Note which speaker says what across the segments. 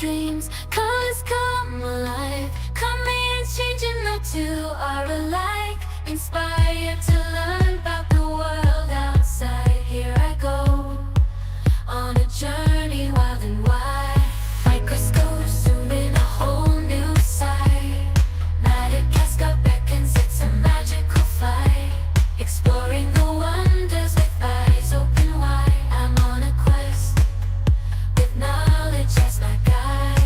Speaker 1: dreams, colors come alive. Chameleons changing, no two are alike. Inspired to learn about the world outside. Here I go, on a journey wild and wide. Microscope zoom in a whole new sight. Madagascar beckons, it's a magical flight. Exploring the wonders with eyes open wide. I'm on a quest with knowledge as my guide.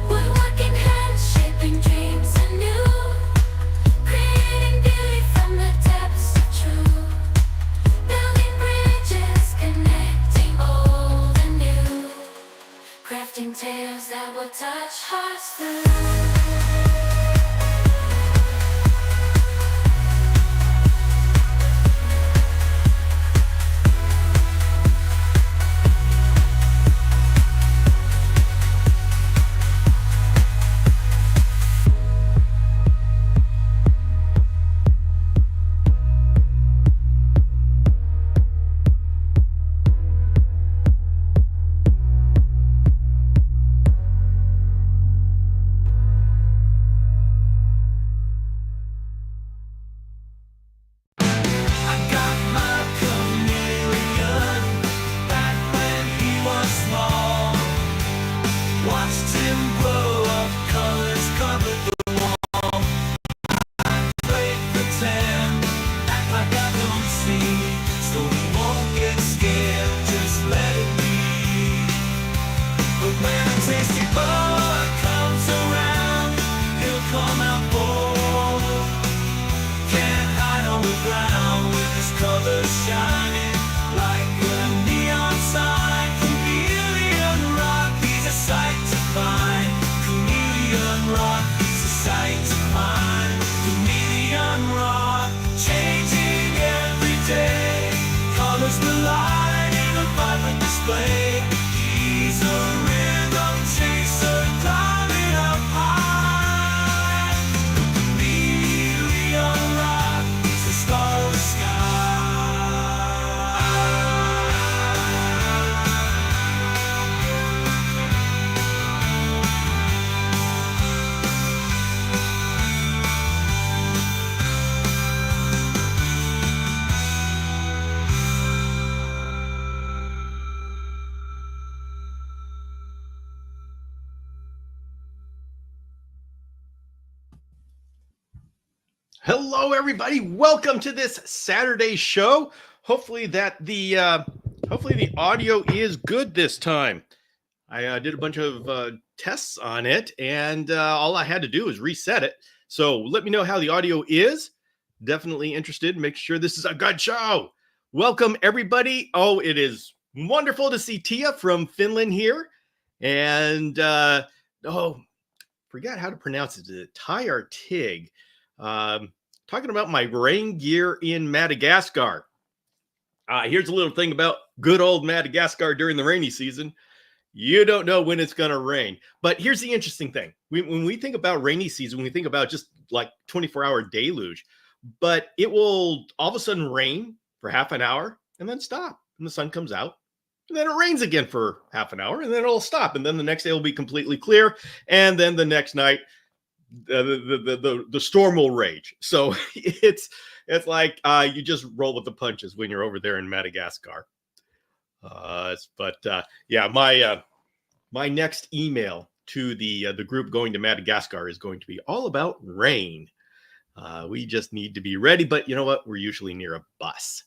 Speaker 1: Woodworking hands shaping dreams anew, creating beauty from the depths of truth. Building bridges, connecting old and new. Crafting tales that will touch hearts through.
Speaker 2: I got my chameleon back when he was small. Watched him grow up, colors covered the wall. Played pretend, act like I don't see, so we won't get scared, just let it be. But when a tasty bug comes around, he'll come out bold. Can't hide on the ground with his colors shining like a neon sign. Chameleon rock, he's a sight to find. Chameleon rock, he's a sight to find. Chameleon rock, changing every day. Colors the light in a vibrant display. He's a rhythm chaser climbing up high. Chameleon rock, he's the star of the sky.
Speaker 3: Hello, everybody. Welcome to this Saturday show. Hopefully the audio is good this time. I did a bunch of tests on it, and all I had to do was reset it. So let me know how the audio is. Definitely interested. Make sure this is a good show. Welcome, everybody. Oh, it is wonderful to see Tia from Finland here, and forgot how to pronounce it. Tyar Tig. Talking about my rain gear in Madagascar. Here's a little thing about good old Madagascar during the rainy season. You don't know when it's going to rain. But here's the interesting thing. When we think about rainy season, we think about just like 24-hour deluge. But it will all of a sudden rain for half an hour and then stop. And the sun comes out. And then it rains again for half an hour and then it'll stop. And then the next day will be completely clear. And then the next night, the storm will rage. So it's like you just roll with the punches when you're over there in Madagascar. Yeah, my next email to the group going to Madagascar is going to be all about rain. We just need to be ready, but you know what? We're usually near a bus.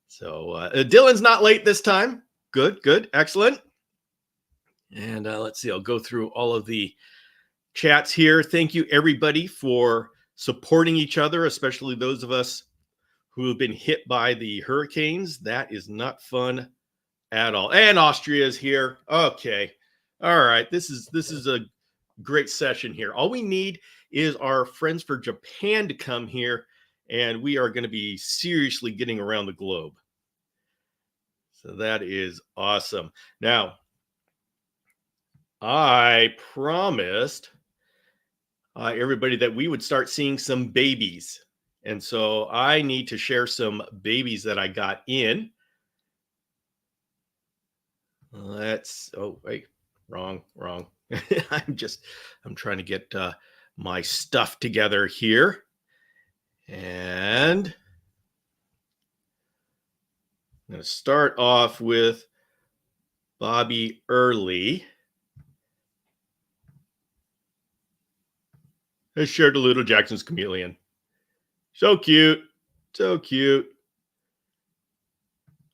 Speaker 3: So Dylan's not late this time. Good, excellent. And let's see. I'll go through all of the chats here. Thank you, everybody, for supporting each other, especially those of us who have been hit by the hurricanes. That is not fun at all. And Austria is here. Okay. All right. This is a great session here. All we need is our friends for Japan to come here, and we are going to be seriously getting around the globe. So that is awesome. Now, I promised everybody that we would start seeing some babies. And so I need to share some babies that I got in. Oh, wait. wrong. I'm trying to get my stuff together here. And I'm going to start off with Bobby Early. I shared a little Jackson's Chameleon. So cute. So cute.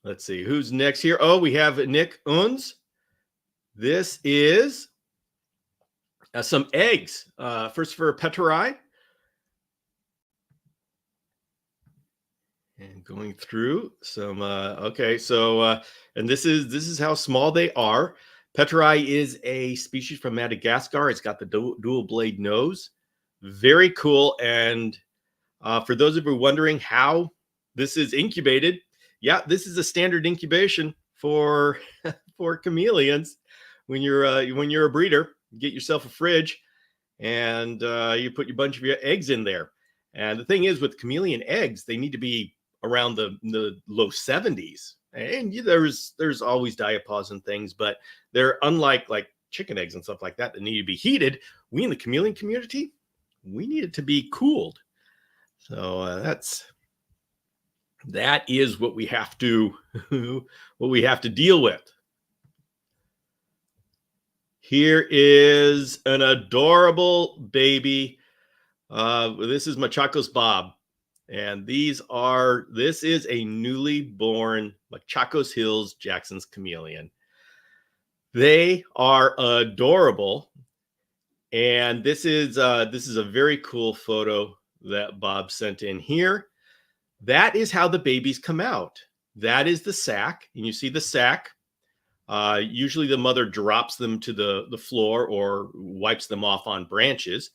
Speaker 3: Let's see who's next here. Oh, we have Nick Unz. This is some eggs. First for Petterai. And going through some, okay, so, and this is how small they are. Petterai is a species from Madagascar. It's got the dual blade nose. Very cool. And for those of you wondering how this is incubated, yeah, this is a standard incubation for for chameleons. When you're a breeder, you get yourself a fridge and you put your bunch of your eggs in there. And the thing is, with chameleon eggs, they need to be around the low 70s. And there's always diapause and things, but they're unlike like chicken eggs and stuff like that need to be heated. We in the chameleon community, we need it to be cooled. So that is what we have to deal with. Here is an adorable baby. This is Machacos Bob. And this is a newly born Machacos Hills Jackson's Chameleon. They are adorable. And this is a very cool photo that Bob sent in here. That is how the babies come out. That is the sack. And you see the sack. Usually the mother drops them to the floor or wipes them off on branches.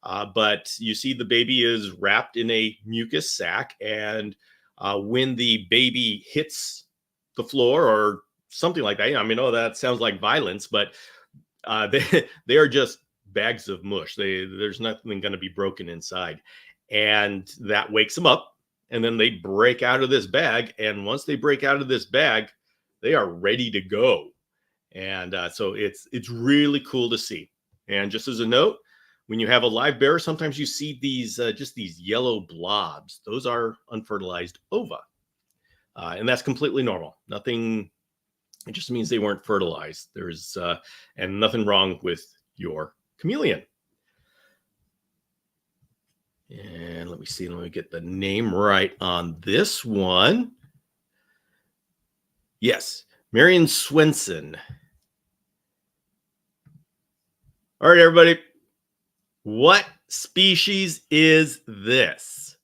Speaker 3: But you see the baby is wrapped in a mucus sac. And when the baby hits the floor or something like that, I mean, oh, that sounds like violence, but they are just bags of mush. There's nothing going to be broken inside. And that wakes them up. And then they break out of this bag. And once they break out of this bag, they are ready to go. And so it's really cool to see. And just as a note, when you have a live bear, sometimes you see these just these yellow blobs. Those are unfertilized ova. And that's completely normal. Nothing, it just means they weren't fertilized. There's and nothing wrong with your chameleon. And let me see, let me get the name right on this one. Yes, Marion Swenson. All right, everybody. What species is this?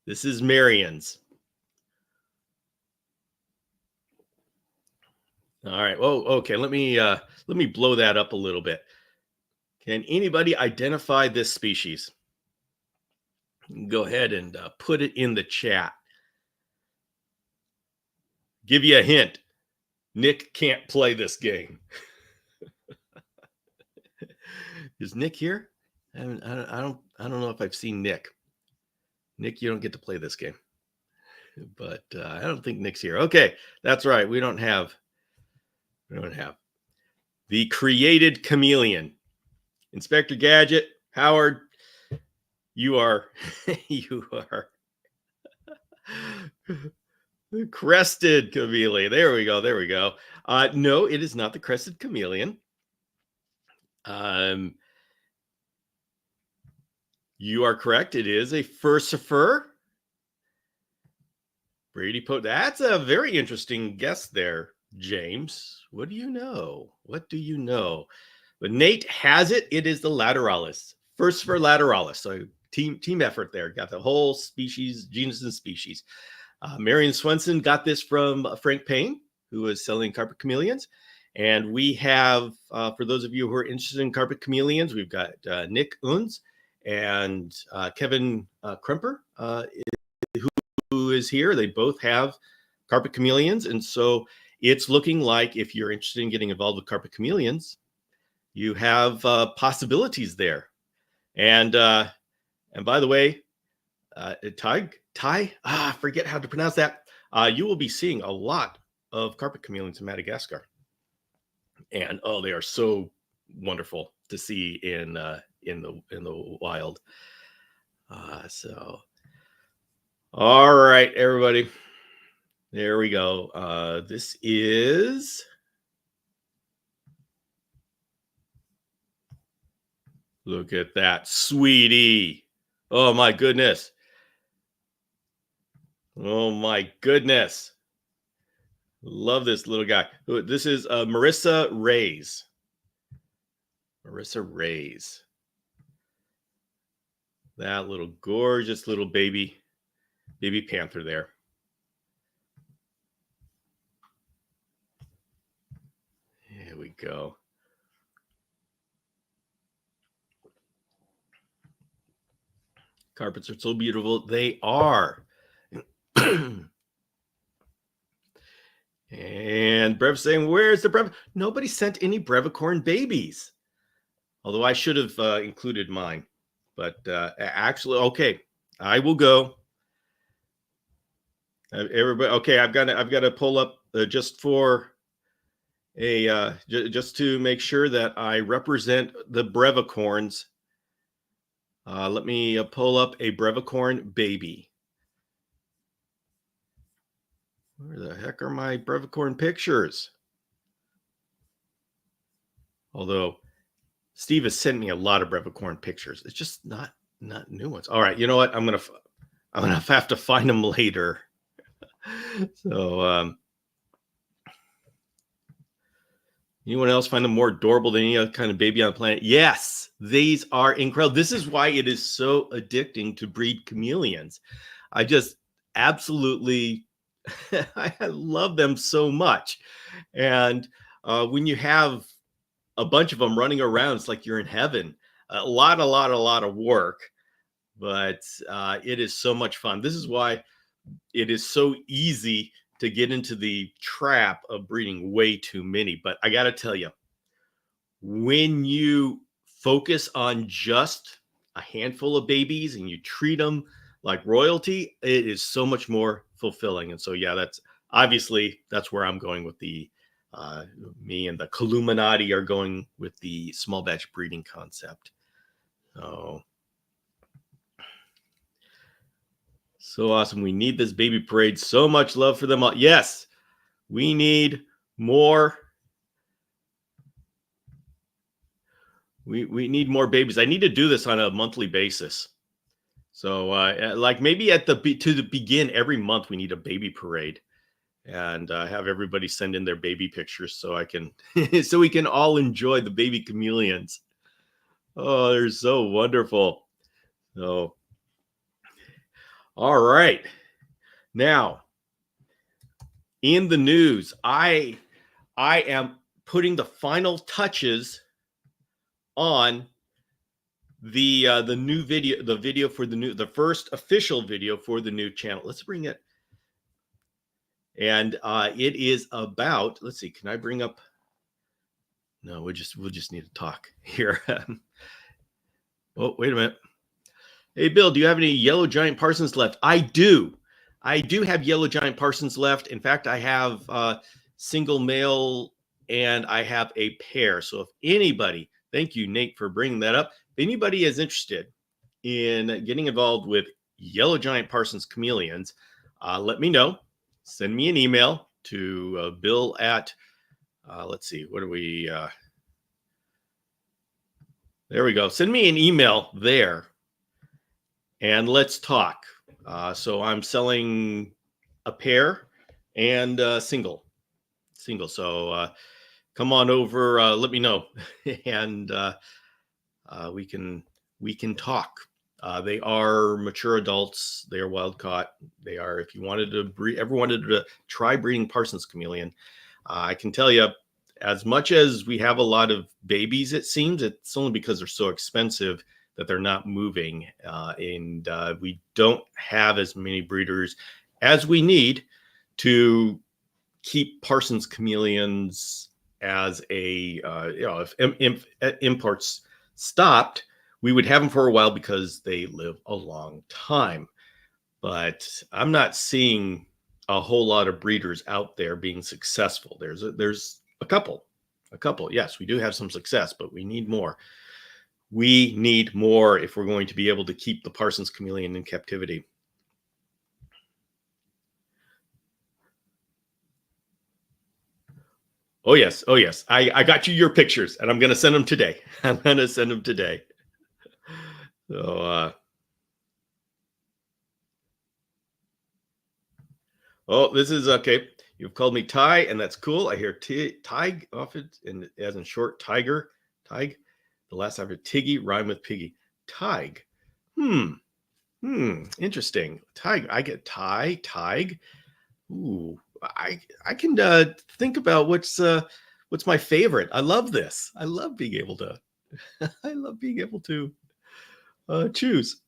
Speaker 3: This is Marion's. All right. Oh, okay. Let me blow that up a little bit. Can anybody identify this species? Go ahead and put it in the chat. Give you a hint. Nick can't play this game. Is Nick here? I don't know if I've seen Nick. Nick, you don't get to play this game. But I don't think Nick's here. Okay, that's right. We don't have the created chameleon. Inspector Gadget, Howard, you are the crested chameleon. There we go. No, it is not the crested chameleon. You are correct. It is a furcifer. Brady Poe. That's a very interesting guess there, James. What do you know? But Nate has it. It is the lateralis. Furcifer lateralis. So team effort there. Got the whole species, genus and species. Marion Swenson got this from Frank Payne, who is selling carpet chameleons. And we have, for those of you who are interested in carpet chameleons, we've got Nick Unz and Kevin Kremper, who is here. They both have carpet chameleons. And so it's looking like if you're interested in getting involved with carpet chameleons, you have possibilities there. And by the way, Ty, I forget how to pronounce that. You will be seeing a lot of carpet chameleons in Madagascar. And oh, they are so wonderful to see in the wild. So, all right, everybody, there we go. This is. Look at that, sweetie. Oh my goodness. Oh my goodness. Love this little guy. This is Marissa Reyes. Marissa Reyes. That little gorgeous little baby panther there. Here we go. Carpets are so beautiful. They are. And Brev saying, where's the Brev? Nobody sent any Brevicorn babies. Although I should have included mine. But actually, okay, I will go. Everybody, okay, I've got to pull up just for a just to make sure that I represent the Brevicorns. Let me pull up a Brevicorn baby. Where the heck are my Brevicorn pictures? Although Steve has sent me a lot of Brevicorn pictures, it's just not new ones. All right, you know what? I'm gonna have to find them later. So, anyone else find them more adorable than any other kind of baby on the planet? Yes, these are incredible. This is why it is so addicting to breed chameleons. I just absolutely I love them so much. And when you have a bunch of them running around, it's like you're in heaven. A lot of work, but it is so much fun. This is why it is so easy to get into the trap of breeding way too many. But I got to tell you, when you focus on just a handful of babies and you treat them like royalty, it is so much more fulfilling. And so, yeah, that's where I'm going with the me and the Illuminati are going with the small batch breeding concept. So awesome. We need this baby parade. So much love for them all. Yes, we need more. We need more babies. I need to do this on a monthly basis. So like maybe to begin every month, we need a baby parade and have everybody send in their baby pictures so I can, so we can all enjoy the baby chameleons. Oh, they're so wonderful. So, all right. Now, in the news, I am putting the final touches on the new video, the first official video for the new channel. Let's bring it. And it is about, let's see, can I bring up? No, we'll just need to talk here. Oh, wait a minute. Hey, Bill, do you have any yellow giant parsons left? I do have yellow giant parsons left. In fact, I have single male and I have a pair. So if anybody, thank you, Nate, for bringing that up. If anybody is interested in getting involved with yellow giant parsons chameleons, let me know. Send me an email to Bill at, let's see, what are we? There we go. Send me an email there and let's talk. So I'm selling a pair and single. So come on over, let me know, and we can talk. They are mature adults. They are wild caught. They are, if you wanted to ever wanted to try breeding Parsons chameleon, I can tell you, as much as we have a lot of babies, it seems it's only because they're so expensive that they're not moving. And we don't have as many breeders as we need to keep Parsons chameleons as a, if imports stopped, we would have them for a while because they live a long time. But I'm not seeing a whole lot of breeders out there being successful. There's a couple, A couple. Yes, we do have some success, but we need more. We need more if we're going to be able to keep the Parsons chameleon in captivity. Oh, yes. Oh, yes. I got you your pictures, and I'm going to send them today. I'm going to send them today. So, oh, this is okay. You've called me Ty, and that's cool. I hear Tig often, and as in short, Tiger, Tig. The last I've heard Tiggy rhyme with Piggy. Tig. Interesting. Tig. I get Tig. Ooh, I can think about what's my favorite. I love this. I love being able to. I love being able to choose.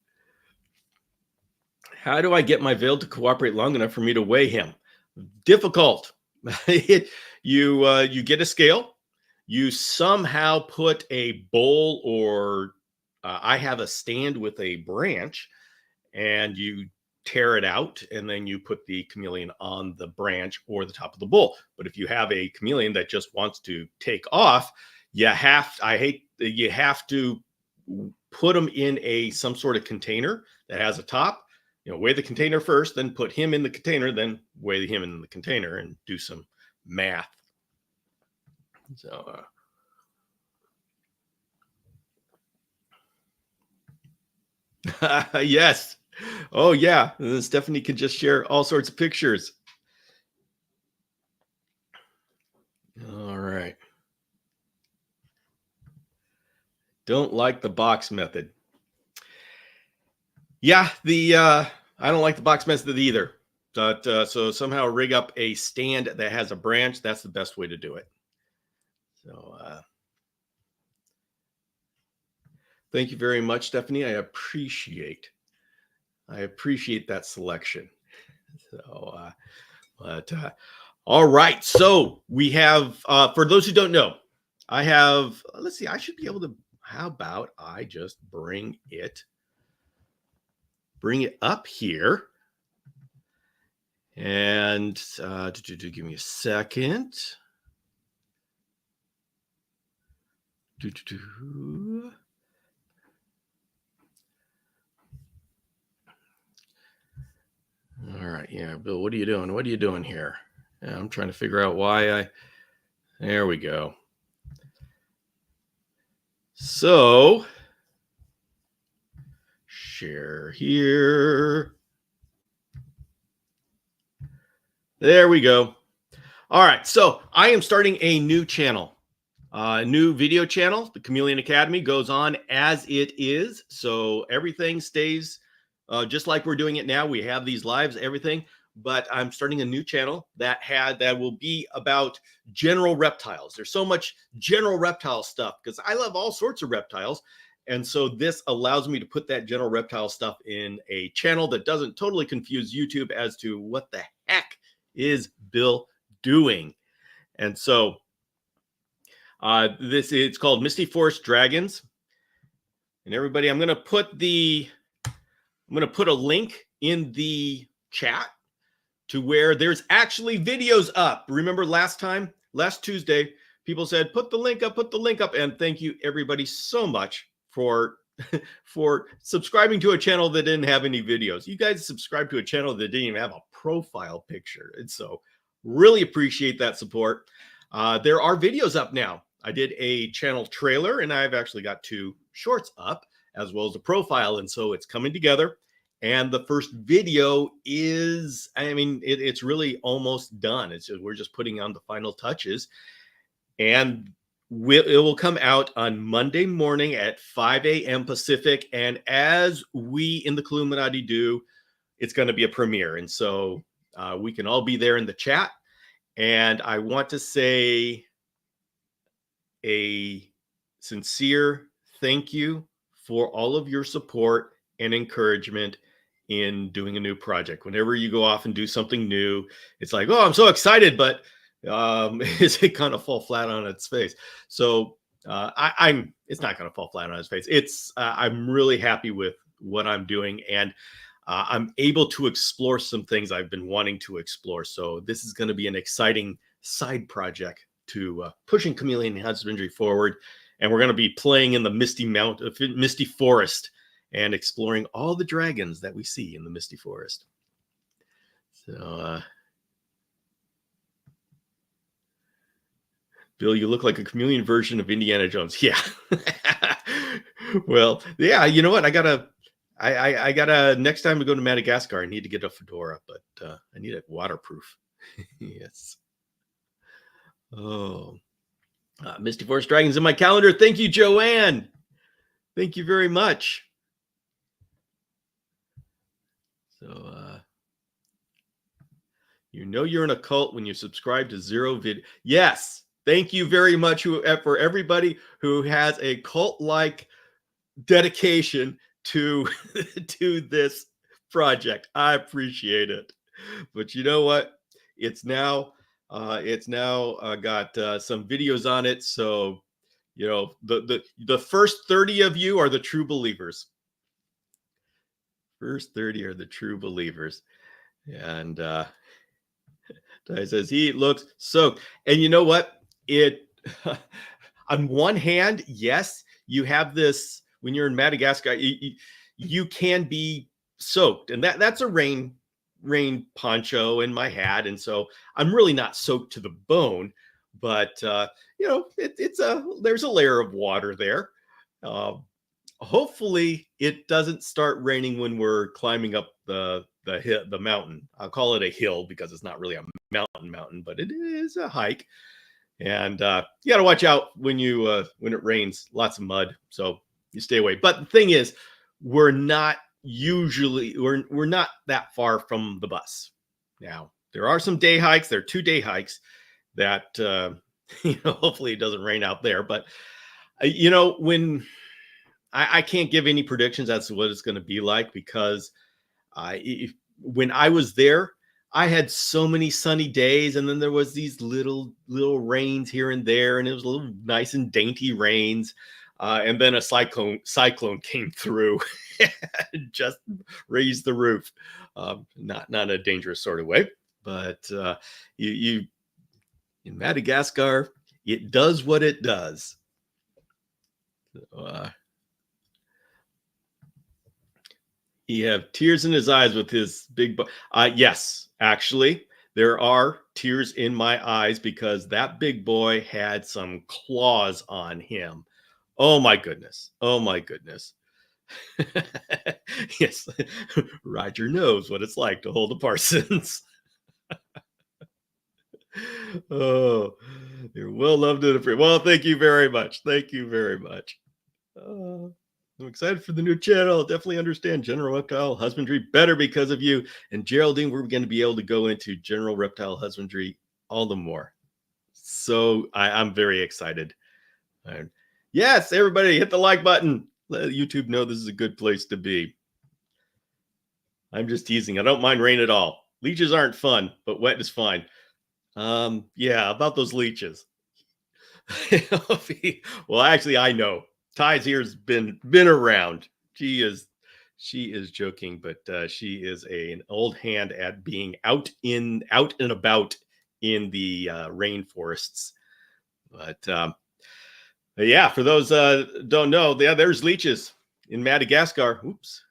Speaker 3: How do I get my veil to cooperate long enough for me to weigh him? Difficult. You get a scale. You somehow put a bowl, or I have a stand with a branch, and you tear it out, and then you put the chameleon on the branch or the top of the bowl. But if you have a chameleon that just wants to take off, you have to put them in some sort of container that has a top. Weigh the container first, then put him in the container, then weigh him in the container, and do some math. So, yes. Oh, yeah. And then Stephanie can just share all sorts of pictures. All right. Don't like the box method. Yeah, I don't like the box method either. But so somehow rig up a stand that has a branch. That's the best way to do it. So thank you very much, Stephanie. I appreciate that selection. So, all right. So we have, for those who don't know, I have. Let's see. I should be able to. How about I just bring it up here, and give me a second. All right, yeah, Bill, what are you doing? What are you doing here? Yeah, I'm trying to figure out why there we go. So, share here. There we go. All right, so I am starting a new channel, a new video channel. The Chameleon Academy goes on as it is, so everything stays just like we're doing it now. We have these lives, everything, but I'm starting a new channel that will be about general reptiles. There's so much general reptile stuff because I love all sorts of reptiles. And so this allows me to put that general reptile stuff in a channel that doesn't totally confuse YouTube as to what the heck is Bill doing. And so it's called Misty Forest Dragons. And everybody, I'm going to put a link in the chat to where there's actually videos up. Remember last Tuesday, people said, put the link up. And thank you everybody so much for subscribing to a channel that didn't have any videos. You guys subscribed to a channel that didn't even have a profile picture. And so really appreciate that support. There are videos up now. I did a channel trailer, and I've actually got 2 shorts up as well as a profile. And so it's coming together. And the first video is, it's really almost done. We're just putting on the final touches. And it will come out on Monday morning at 5 a.m. Pacific. And as we in the Illuminati do, it's going to be a premiere. And so we can all be there in the chat. And I want to say a sincere thank you for all of your support and encouragement in doing a new project. Whenever you go off and do something new, it's like, oh, I'm so excited, but is it kind of fall flat on its face? So it's not going to fall flat on its face. I'm really happy with what I'm doing, and I'm able to explore some things I've been wanting to explore. So this is going to be an exciting side project to pushing chameleon husbandry forward. And we're going to be playing in the misty forest and exploring all the dragons that we see in the misty forest. So, Bill, you look like a chameleon version of Indiana Jones. Yeah. Well, yeah, you know what? I gotta next time we go to Madagascar, I need to get a fedora, but I need it waterproof. Yes. Oh, Misty Forest Dragons in my calendar. Thank you, Joanne. Thank you very much. So, you know you're in a cult when you subscribe to Zero Vid. Yes. Thank you very much for everybody who has a cult-like dedication to to this project. I appreciate it. But you know what? It's now got some videos on it. So, you know, the first 30 of you are the true believers. First 30 are the true believers. And Ty says he looks soaked. And you know what? It on one hand, yes, you have this when you're in Madagascar, you can be soaked, and that's a rain poncho in my hat, and so I'm really not soaked to the bone, but you know, there's a layer of water there. Hopefully, it doesn't start raining when we're climbing up the mountain. I'll call it a hill because it's not really a mountain, but it is a hike. And you got to watch out when it rains. Lots of mud, so you stay away. But the thing is, we're not that far from the bus. Now there are some day hikes. There are 2-day hikes that you know. Hopefully, it doesn't rain out there. But you know, when I can't give any predictions as to what it's going to be like because when I was there, I had so many sunny days, and then there was these little rains here and there, and it was a little nice and dainty rains. And then a cyclone came through and just raised the roof. Not a dangerous sort of way, but you in Madagascar, it does what it does. He have tears in his eyes with his big. Yes, actually, there are tears in my eyes because that big boy had some claws on him. Oh my goodness. Oh my goodness. Yes, Roger knows what it's like to hold a Parsons. Oh, you're well loved and appreciated. Well, thank you very much. Thank you very much. I'm excited for the new channel. Definitely understand general reptile husbandry better because of you. And Geraldine, we're going to be able to go into general reptile husbandry all the more. So I'm very excited. Yes, everybody hit the like button. Let YouTube know this is a good place to be. I'm just teasing. I don't mind rain at all. Leeches aren't fun, but wet is fine. Yeah, about those leeches. Well, actually, I know. Ty's here's been around. She is joking, but she is an old hand at being out and about in the rainforests. But yeah, for those don't know, there's leeches in Madagascar. Oops.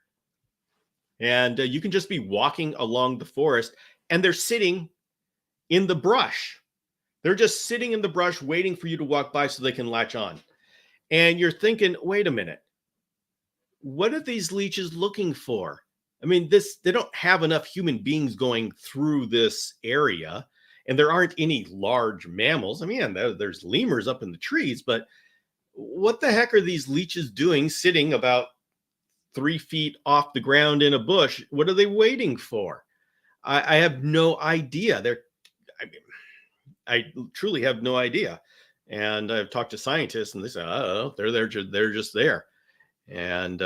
Speaker 3: And you can just be walking along the forest, and they're sitting in the brush. They're just sitting in the brush waiting for you to walk by so they can latch on. And you're thinking, wait a minute, what are these leeches looking for? I mean, they don't have enough human beings going through this area, and there aren't any large mammals. I mean, there's lemurs up in the trees, but what the heck are these leeches doing sitting about 3 feet off the ground in a bush? What are they waiting for? I have no idea. I truly have no idea. And I've talked to scientists, and they say, "Oh, they're just there," and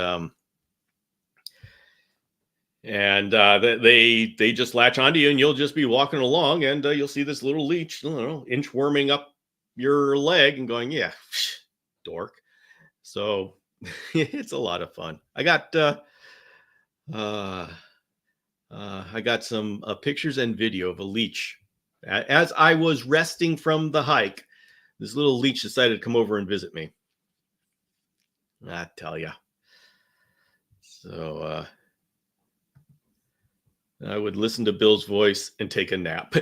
Speaker 3: they just latch onto you, and you'll just be walking along, and you'll see this little leech, inchworming up your leg, and going, "Yeah, dork." So it's a lot of fun. I got some pictures and video of a leech as I was resting from the hike. This little leech decided to come over and visit me. I tell ya. So I would listen to Bill's voice and take a nap.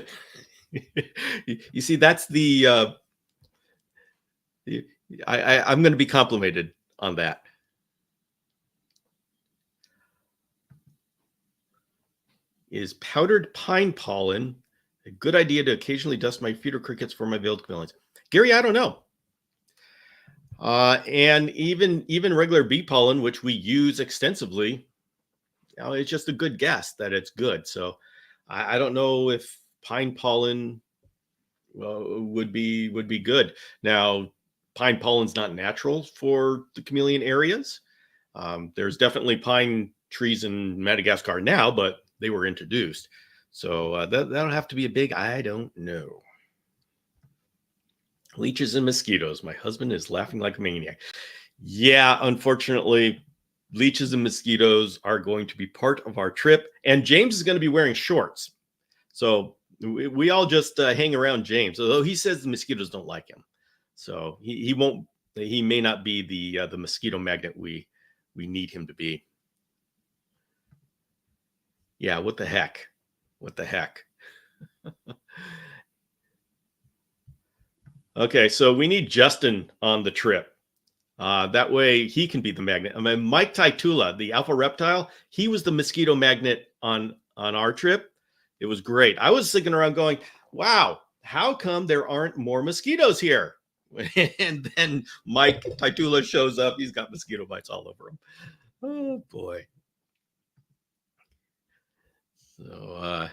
Speaker 3: You see, that's the I'm going to be complimented on that. Is powdered pine pollen a good idea to occasionally dust my feeder crickets for my veiled chameleons? Gary, I don't know. And even regular bee pollen, which we use extensively, you know, it's just a good guess that it's good. So I don't know if pine pollen would be good. Now, pine pollen's not natural for the chameleon areas. There's definitely pine trees in Madagascar now, but they were introduced. So that'll have to be a big, I don't know. Leeches and mosquitoes. My husband is laughing like a maniac. Yeah, unfortunately, leeches and mosquitoes are going to be part of our trip. And James is going to be wearing shorts. So we all just hang around James, although he says the mosquitoes don't like him. So he won't, he may not be the mosquito magnet we need him to be. Yeah, what the heck? What the heck? Okay, so we need Justin on the trip. That way he can be the magnet. I mean, Mike Taitula, the alpha reptile, he was the mosquito magnet on our trip. It was great. I was sitting around going, wow, how come there aren't more mosquitoes here? And then Mike Taitula shows up. He's got mosquito bites all over him. Oh, boy. So,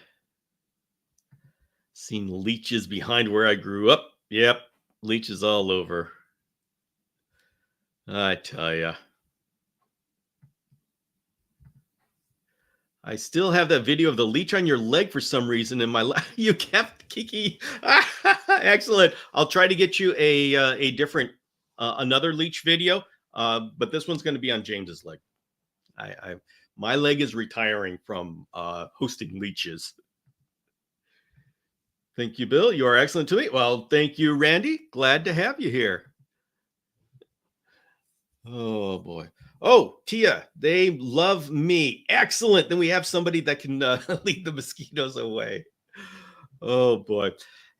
Speaker 3: seen leeches behind where I grew up. Yep, leeches all over. I tell ya. I still have that video of the leech on your leg for some reason in my life. You kept Kiki. Excellent. I'll try to get you a different another leech video, but this one's going to be on James's leg. My leg is retiring from hosting leeches. Thank you, Bill. You are excellent to me. Well, thank you, Randy. Glad to have you here. Oh, boy. Oh, Tia, they love me. Excellent. Then we have somebody that can lead the mosquitoes away. Oh, boy.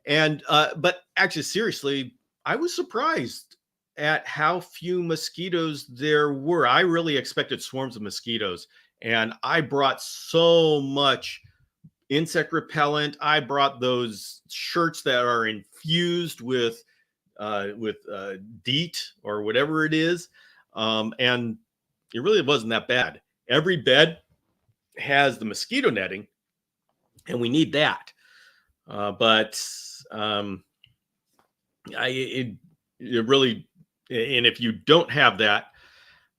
Speaker 3: And, but actually, seriously, I was surprised at how few mosquitoes there were. I really expected swarms of mosquitoes. And I brought so much insect repellent. I brought those shirts that are infused with DEET or whatever it is. And it really wasn't that bad. Every bed has the mosquito netting, and we need that. But it really, and if you don't have that,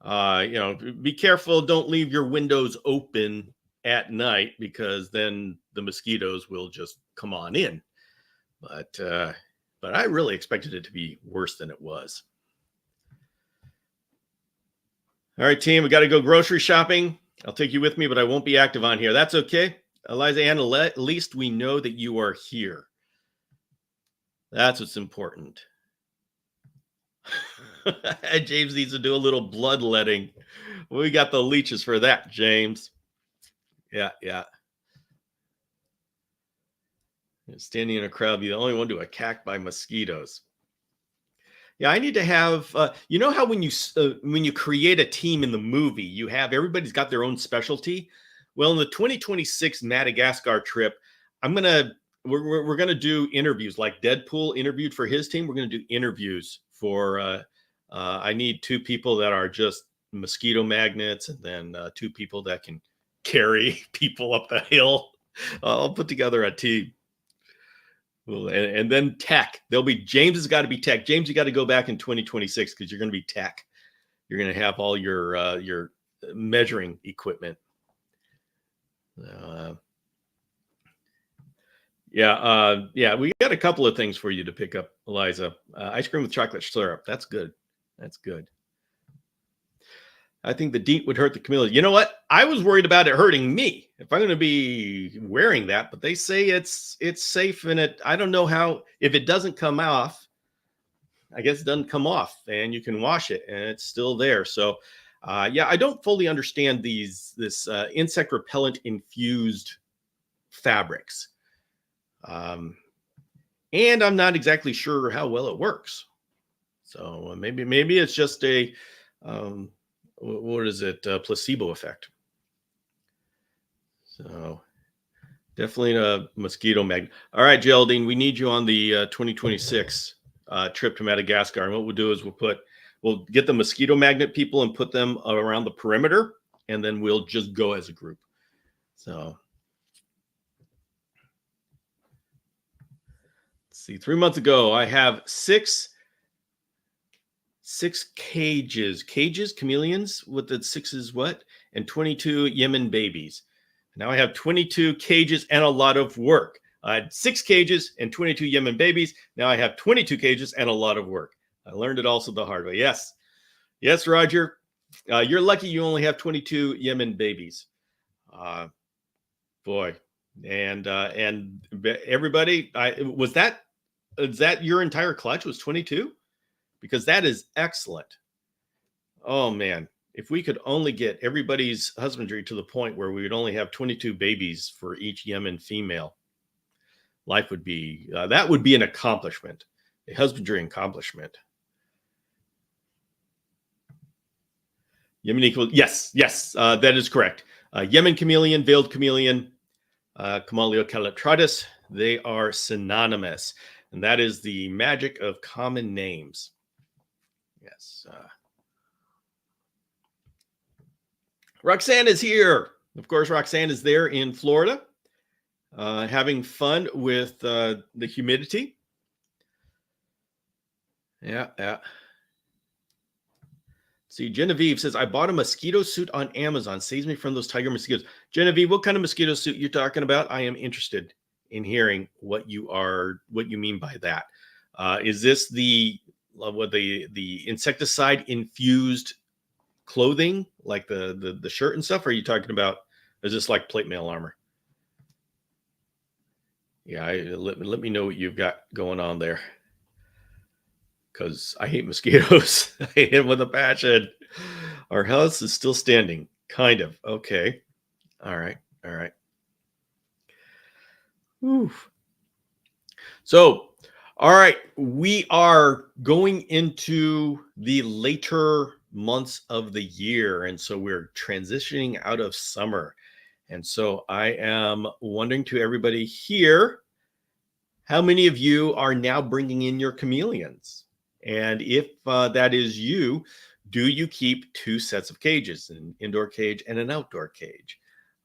Speaker 3: you know, be careful. Don't leave your windows open at night, because then the mosquitoes will just come on in. But I really expected it to be worse than it was. All right, team, we got to go grocery shopping. I'll take you with me, but I won't be active on here. That's okay. Eliza Ann, at least we know that you are here. That's what's important. James needs to do a little bloodletting. We got the leeches for that, James. Yeah. Standing in a crowd, be the only one to attacked by mosquitoes. Yeah, I need to have, you know how when you create a team in the movie, you have everybody's got their own specialty. Well, in the 2026 Madagascar trip, we're gonna do interviews like Deadpool interviewed for his team. We're gonna do interviews for. I need 2 people that are just mosquito magnets, and then 2 people that can carry people up the hill. I'll put together a team. Well, and then tech. There'll be James has got to be tech. James, you got to go back in 2026 because you're going to be tech. You're going to have all your measuring equipment. Yeah. We got a couple of things for you to pick up, Eliza. Ice cream with chocolate syrup. That's good. That's good. I think the DEET would hurt the chameleon. You know what? I was worried about it hurting me if I'm going to be wearing that, but they say it's safe, and I don't know how, if it doesn't come off, I guess it doesn't come off, and you can wash it and it's still there. So yeah, I don't fully understand this insect repellent infused fabrics. And I'm not exactly sure how well it works. So maybe it's just a what is it? Placebo effect. So definitely a mosquito magnet. All right, Geraldine, we need you on the 2026 trip to Madagascar. And what we'll do is we'll get the mosquito magnet people and put them around the perimeter, and then we'll just go as a group. So let's see. 3 months ago, I have six cages, chameleons with the sixes, what? And 22 Yemen babies. Now I have 22 cages and a lot of work. I had 6 cages and 22 Yemen babies. Now I have 22 cages and a lot of work. I learned it also the hard way. Yes, Roger. You're lucky you only have 22 Yemen babies. Boy, and everybody, is that your entire clutch was 22? Because that is excellent. Oh man, if we could only get everybody's husbandry to the point where we would only have 22 babies for each Yemen female, life would be, that would be an accomplishment, a husbandry accomplishment. Yemen equal, yes, that is correct. Yemen chameleon, veiled chameleon, Camellia calatratus, they are synonymous. And that is the magic of common names. Yes. Roxanne is here. Of course, Roxanne is there in Florida, having fun with the humidity. Yeah. See, Genevieve says, I bought a mosquito suit on Amazon. Saves me from those tiger mosquitoes. Genevieve, what kind of mosquito suit you're talking about? I am interested in hearing what you mean by that. Is this the insecticide infused clothing, like the shirt and stuff? Or are you talking about, is this like plate mail armor? Yeah, let me know what you've got going on there, because I hate mosquitoes. I hate them with a passion. Our house is still standing, kind of. Okay. All right. Oof. So, all right, we are going into the later months of the year, and so we're transitioning out of summer. And so I am wondering to everybody here, how many of you are now bringing in your chameleons? And if that is you, do you keep 2 sets of cages, an indoor cage and an outdoor cage?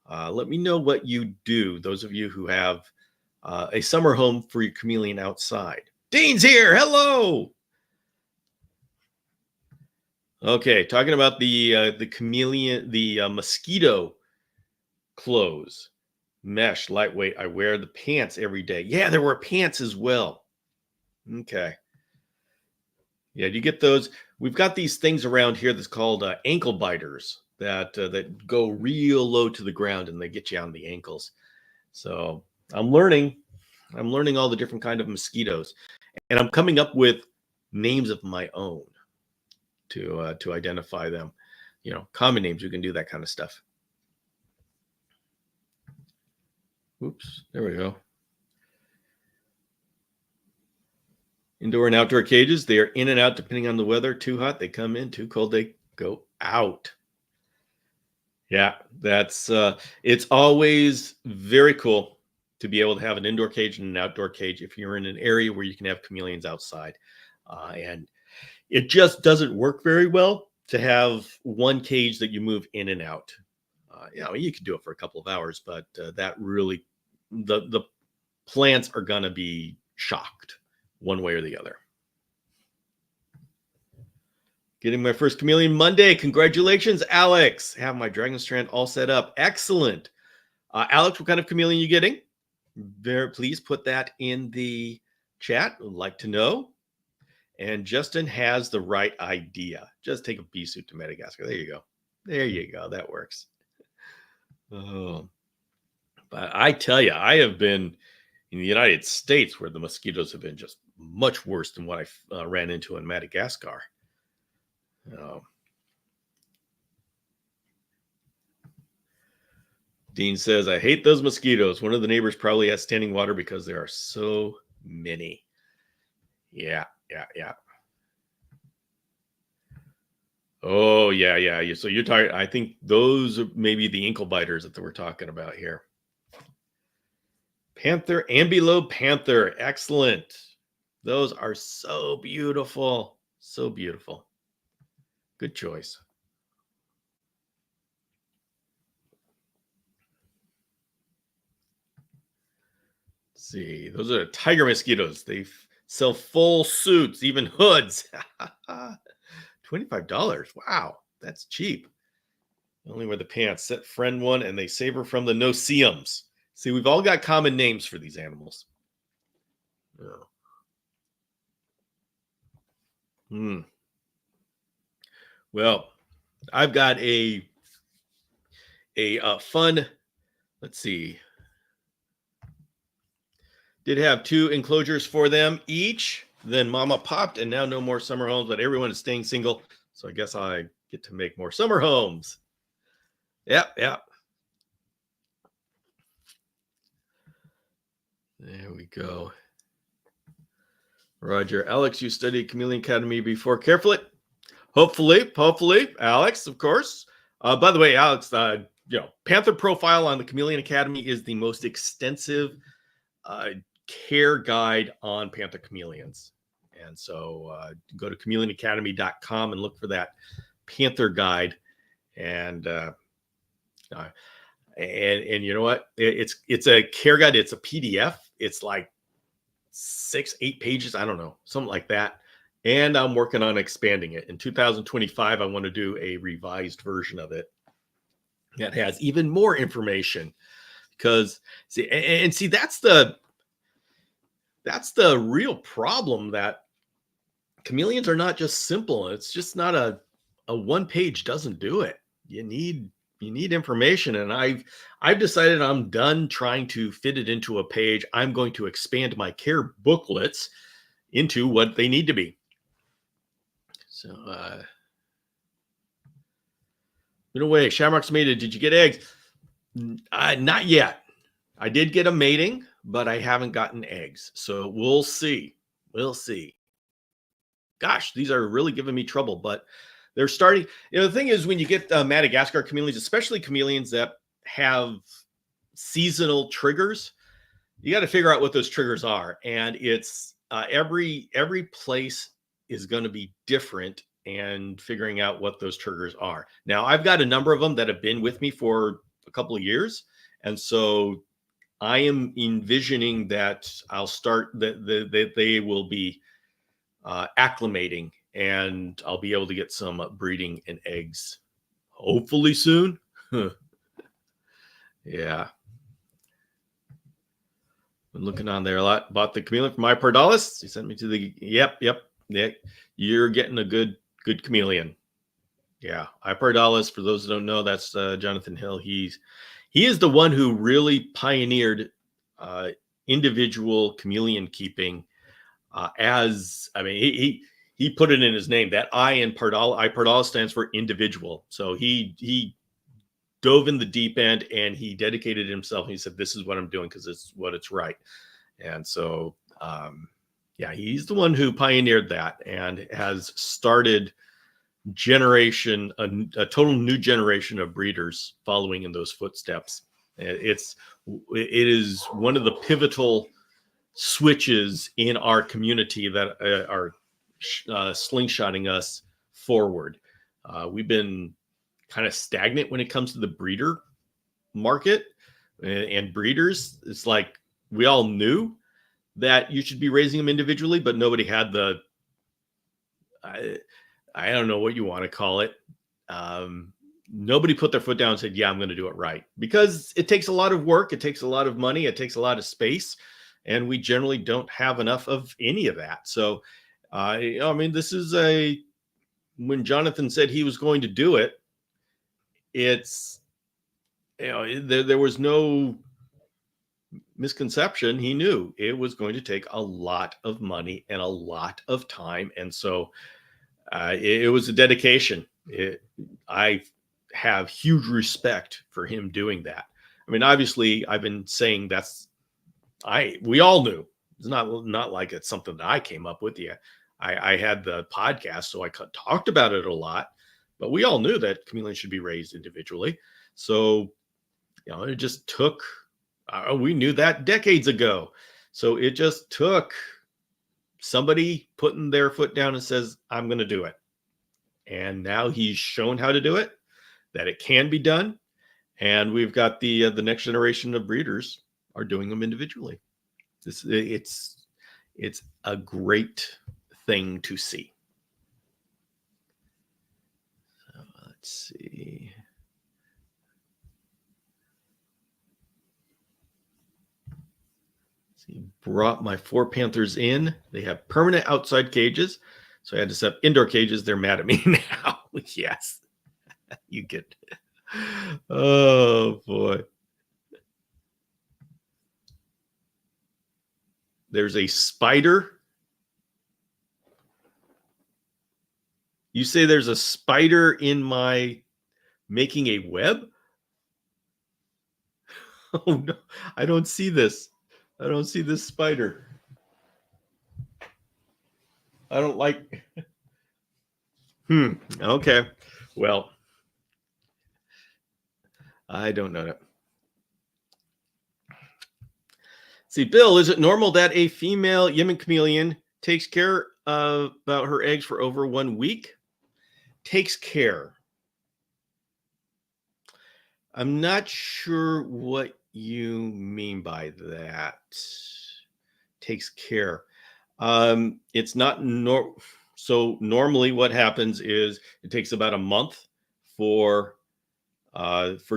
Speaker 3: Let me know what you do, those of you who have a summer home for your chameleon outside. Dean's here. Hello. Okay, talking about the chameleon, the mosquito clothes, mesh, lightweight. I wear the pants every day. Yeah, there were pants as well. Okay. Yeah, do you get those? We've got these things around here that's called ankle biters that go real low to the ground and they get you on the ankles. So I'm learning all the different kind of mosquitoes, and I'm coming up with names of my own to identify them. You know, common names. We can do that kind of stuff. Oops, there we go. Indoor and outdoor cages, they are in and out depending on the weather. Too hot, they come in. Too cold, they go out. Yeah, that's it's always very cool to be able to have an indoor cage and an outdoor cage if you're in an area where you can have chameleons outside. And it just doesn't work very well to have one cage that you move in and out. You can do it for a couple of hours, but that really, the plants are going to be shocked one way or the other. Getting my first chameleon Monday. Congratulations, Alex. Have my dragon strand all set up. Excellent. Alex, what kind of chameleon are you getting? Please put that in the chat. I'd like to know. And Justin has the right idea. Just take a bee suit to Madagascar. There you go. That works. Oh, but I tell you, I have been in the United States where the mosquitoes have been just much worse than what I ran into in Madagascar. Dean says, I hate those mosquitoes. One of the neighbors probably has standing water because there are so many. Yeah. Oh, yeah. So you're talking, I think those are maybe the ankle biters that we're talking about here. Panther, ambilobe panther. Excellent. Those are so beautiful. So beautiful. Good choice. Let's see, those are tiger mosquitoes. They sell full suits, even hoods. $25. Wow, that's cheap. Only wear the pants. Set friend one, and they save her from the no-see-ums. See, we've all got common names for these animals. Oh. Well, I've got a fun. Let's see. Did have 2 enclosures for them each. Then Mama popped, and now no more summer homes, but everyone is staying single. So I guess I get to make more summer homes. Yep. There we go. Roger. Alex, you studied Chameleon Academy before. Carefully. Hopefully. Alex, of course. By the way, Alex, Panther profile on the Chameleon Academy is the most extensive care guide on Panther chameleons. And so go to chameleonacademy.com and look for that Panther guide. And you know what? It's a care guide. It's a PDF. It's like 6-8 pages. I don't know, something like that. And I'm working on expanding it. In 2025, I want to do a revised version of it that has even more information. Because see, that's the real problem, that chameleons are not just simple. It's just not a one page doesn't do it. You need information, and I've decided I'm done trying to fit it into a page. I'm going to expand my care booklets into what they need to be. So in a way, Shamrock's mated. Did you get eggs? Not yet. I did get a mating, but I haven't gotten eggs. So we'll see. Gosh, these are really giving me trouble, but they're starting. The thing is, when you get Madagascar chameleons, especially chameleons that have seasonal triggers, you got to figure out what those triggers are. And it's every place is going to be different, and figuring out what those triggers are. Now, I've got a number of them that have been with me for a couple of years. And so I am envisioning that I'll start that they will be acclimating, and I'll be able to get some breeding and eggs hopefully soon. Yeah. Been looking on there a lot. Bought the chameleon from iPardalis. He sent me to the yep. You're getting a good chameleon. Yeah, iPardalis, for those who don't know, that's Jonathan Hill. He is the one who really pioneered individual chameleon keeping. He put it in his name. That I in iPardalis stands for individual. So he dove in the deep end, and he dedicated himself. He said, "This is what I'm doing because it's right." And so, he's the one who pioneered that and has started a total new generation of breeders following in those footsteps. It is one of the pivotal switches in our community that are slingshotting us forward. We've been kind of stagnant when it comes to the breeder market and breeders. It's like we all knew that you should be raising them individually, but nobody had the I don't know what you want to call it. Nobody put their foot down and said, yeah, I'm going to do it right, because it takes a lot of work. It takes a lot of money. It takes a lot of space, and we generally don't have enough of any of that. So, this is when Jonathan said he was going to do it, it's, there was no misconception, he knew it was going to take a lot of money and a lot of time. And so it was a dedication. I have huge respect for him doing that. I mean, obviously, I've been saying we all knew. It's not like it's something that I came up with. Yeah, I had the podcast, so I talked about it a lot. But we all knew that chameleons should be raised individually. So, it just took. We knew that decades ago. So it just took somebody putting their foot down and says, "I'm going to do it." And now he's shown how to do it, that it can be done. And we've got the next generation of breeders are doing them individually. It's a great thing to see. So let's see. He brought my 4 Panthers in. They have permanent outside cages. So I had to set up indoor cages. They're mad at me now. Yes. You get. Oh, boy. There's a spider. You say there's a spider in my making a web? Oh, no. I don't see this. I don't see this spider. I don't like. Okay. Well, I don't know that. See, Bill, is it normal that a female Yemen chameleon takes care about her eggs for over 1 week? Takes care. I'm not sure what you mean by that. Takes care. It's not so normally what happens is it takes about a month for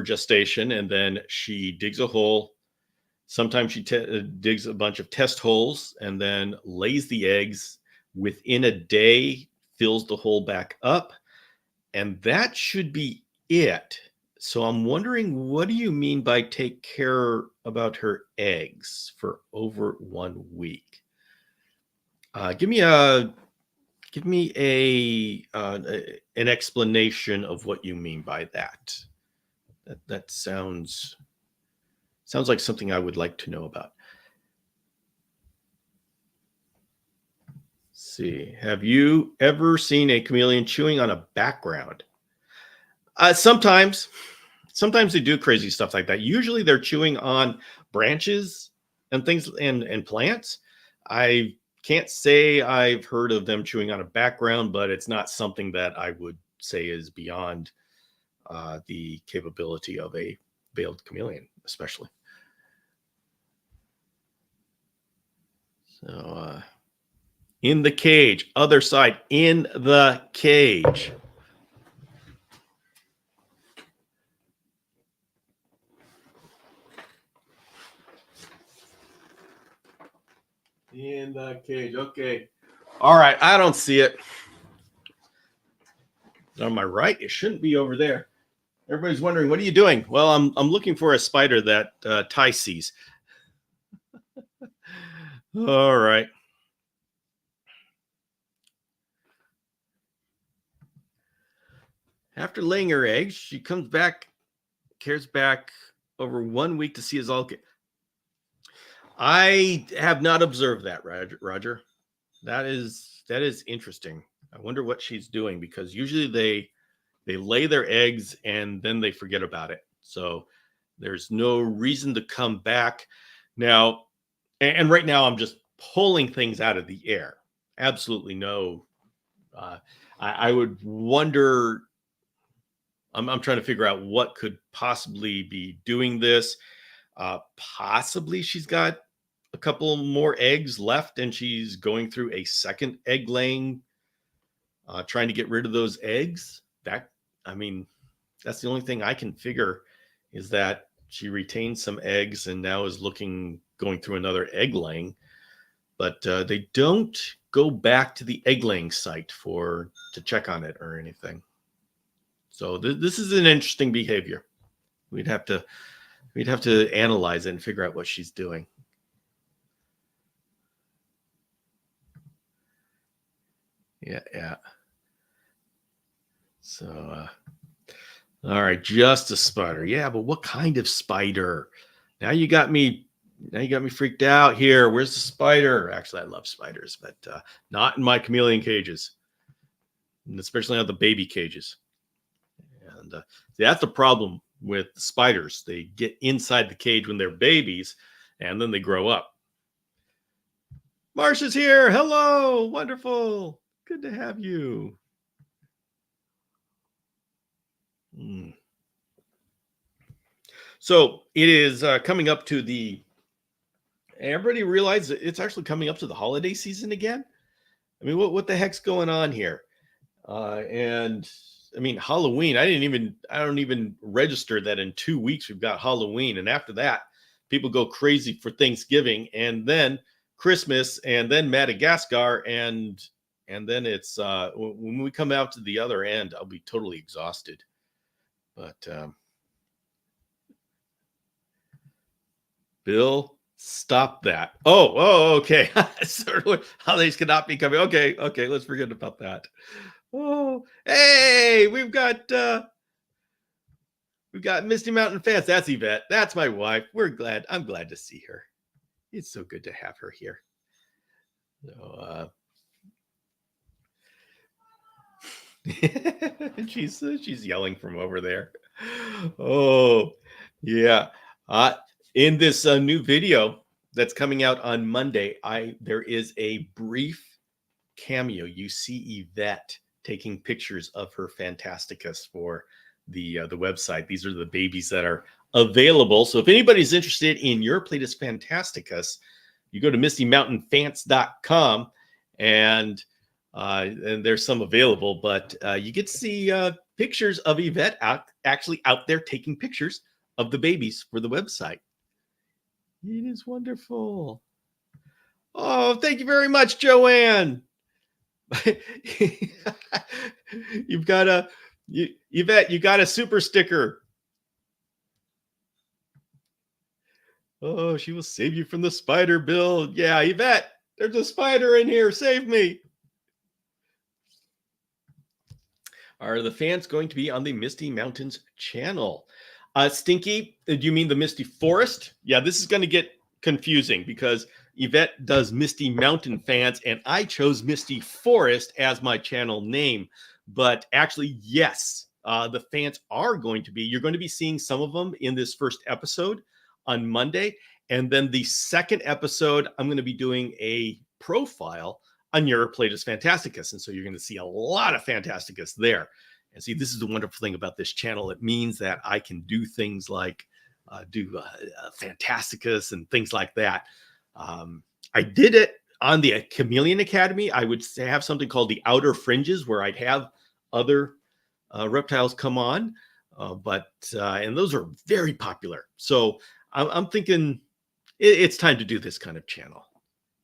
Speaker 3: gestation, and then she digs a hole. Sometimes she digs a bunch of test holes and then lays the eggs. Within a day, fills the hole back up, and that should be it. So I'm wondering, what do you mean by take care about her eggs for over 1 week? Give me an explanation of what you mean by that. That sounds like something I would like to know about. Let's see. Have you ever seen a chameleon chewing on a background? Sometimes they do crazy stuff like that. Usually they're chewing on branches and things and plants. I can't say I've heard of them chewing on a background, but it's not something that I would say is beyond the capability of a veiled chameleon, especially. So in the cage, other side, in the cage. In the cage. Okay. All right. I don't see it. On my right, it shouldn't be over there. Everybody's wondering, what are you doing? Well, I'm looking for a spider that Ty sees. All right. After laying her eggs, she comes back, cares back over 1 week to see his all. I have not observed that, Roger. That is interesting. I wonder what she's doing, because usually they lay their eggs and then they forget about it. So there's no reason to come back now. And right now I'm just pulling things out of the air. Absolutely no. I would wonder. I'm trying to figure out what could possibly be doing this. Possibly she's got a couple more eggs left and she's going through a second egg laying, trying to get rid of those eggs. That's the only thing I can figure, is that she retained some eggs and now is going through another egg laying. But they don't go back to the egg laying site to check on it or anything. So this is an interesting behavior. We'd have to We'd have to analyze it and figure out what she's doing. Yeah. So, all right, just a spider. Yeah, but what kind of spider? Now you got me freaked out here. Where's the spider? Actually, I love spiders, but not in my chameleon cages, and especially not the baby cages. And that's the problem with the spiders. They get inside the cage when they're babies, and then they grow up. Marsha's here. Hello. Wonderful. Good to have you. So it is coming up to the. Everybody realize that it's actually coming up to the holiday season again. I mean, what the heck's going on here? And I mean, Halloween. I don't even register that in 2 weeks we've got Halloween, and after that, people go crazy for Thanksgiving, and then Christmas, and then Madagascar, and then it's when we come out to the other end, I'll be totally exhausted. But Bill, stop that. Oh, okay. Holidays cannot be coming. Okay, let's forget about that. Oh, hey, we've got Misty Mountain fans. That's Yvette. That's my wife. I'm glad to see her. It's so good to have her here. So she's yelling from over there. Oh, yeah. In this new video that's coming out on Monday, there is a brief cameo. You see Yvette taking pictures of her Fantasticus for the website. These are the babies that are available. So if anybody's interested in your Platus Fantasticus, you go to mistymountainfans.com and there's some available, but you get to see pictures of Yvette actually out there taking pictures of the babies for the website. It is wonderful. Oh, thank you very much, Joanne. You've got Yvette, you got a super sticker. Oh, she will save you from the spider, Bill. Yeah, Yvette, there's a spider in here. Save me. Are the fans going to be on the Misty Mountains channel? Stinky, do you mean the Misty Forest? Yeah, this is going to get confusing because Yvette does Misty Mountain fans, and I chose Misty Forest as my channel name. But actually, yes, the fans are going to be. You're going to be seeing some of them in this first episode on Monday. And then the second episode, I'm going to be doing a profile on your Platus Fantasticus. And so you're going to see a lot of Fantasticus there. And see, this is the wonderful thing about this channel. It means that I can do things like do Fantasticus and things like that. I did it on the Chameleon Academy. I would have something called the Outer Fringes where I'd have other reptiles come on. And those are very popular. So I'm thinking it's time to do this kind of channel.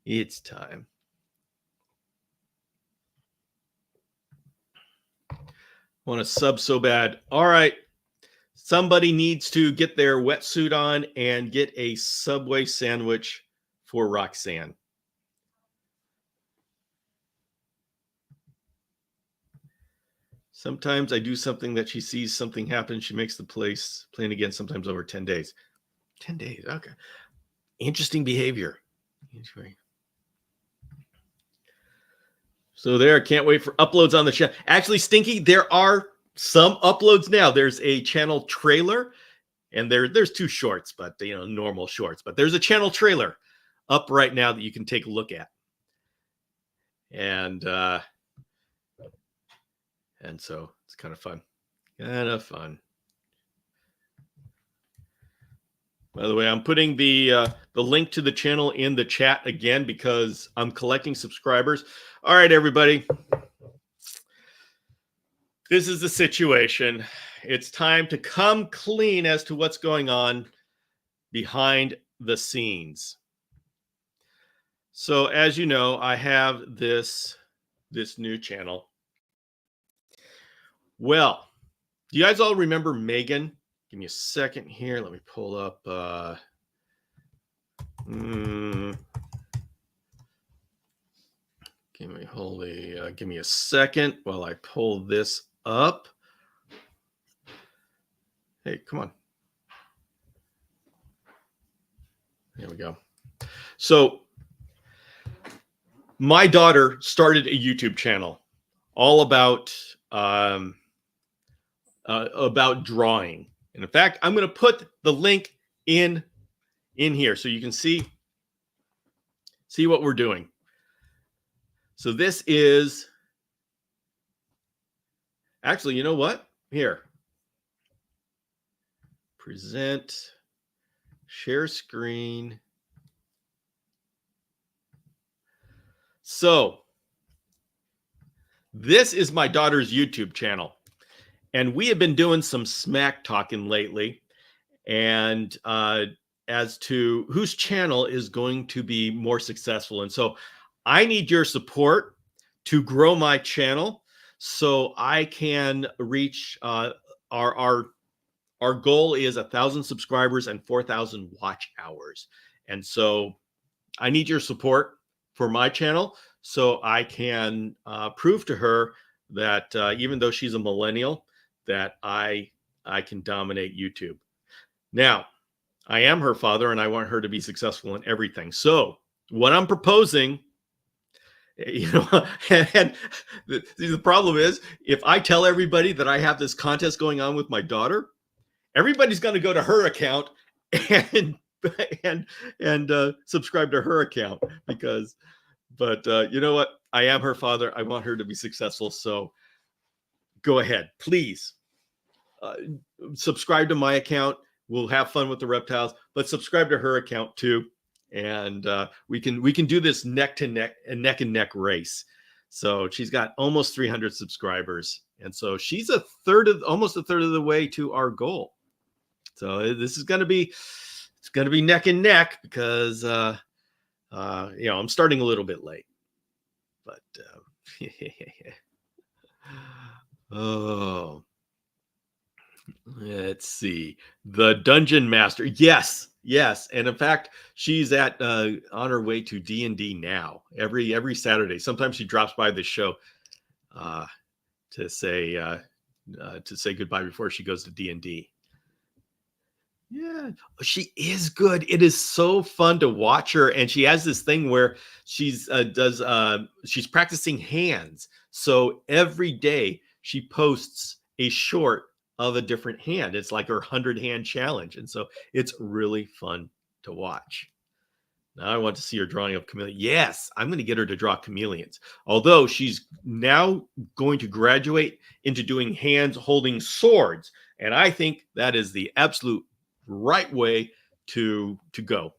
Speaker 3: It's time. I want to sub so bad. All right. Somebody needs to get their wetsuit on and get a Subway sandwich for Roxanne. Sometimes I do something that she sees something happen. She makes the place plan again, sometimes over 10 days. 10 days. Okay. Interesting behavior. So there, can't wait for uploads on the channel. Actually, Stinky, there are some uploads now. There's a channel trailer, and there's 2 shorts, but normal shorts. But there's a channel trailer up right now that you can take a look at. And so it's kind of fun. By the way, I'm putting the link to the channel in the chat again because I'm collecting subscribers. All right, everybody. This is the situation. It's time to come clean as to what's going on behind the scenes. So as you know, I have this new channel. Well, do you guys all remember Megan? Give me a second here. Let me pull up. Give me a second while I pull this up. Hey, come on. There we go. So my daughter started a YouTube channel all about drawing. And in fact, I'm going to put the link in here so you can see what we're doing. So this is actually, you know what? Here. Present, share screen. So this is my daughter's YouTube channel. And we have been doing some smack talking lately. And as to whose channel is going to be more successful. And so I need your support to grow my channel so I can reach our goal is 1,000 subscribers and 4,000 watch hours. And so I need your support for my channel so I can prove to her that even though she's a millennial, that I can dominate YouTube. Now, I am her father and I want her to be successful in everything. So what I'm proposing, and the problem is if I tell everybody that I have this contest going on with my daughter, everybody's going to go to her account and subscribe to her account but you know what? I am her father. I want her to be successful. So go ahead, please subscribe to my account. We'll have fun with the reptiles, but subscribe to her account too. And we can do this neck and neck race. So she's got almost 300 subscribers. And so she's almost a third of the way to our goal. So this is going to be neck and neck because, I'm starting a little bit late, but, oh, let's see. The Dungeon Master. Yes. And in fact, she's on her way to D&D now every Saturday. Sometimes she drops by the show to say goodbye before she goes to D&D. Yeah, she is good. It is so fun to watch her, and she has this thing where she's practicing hands. So every day she posts a short of a different hand. It's like her 100-hand challenge, and so it's really fun to watch. Now I want to see her drawing of chameleons. Yes, I'm going to get her to draw chameleons. Although she's now going to graduate into doing hands holding swords, and I think that is the absolute right way to go.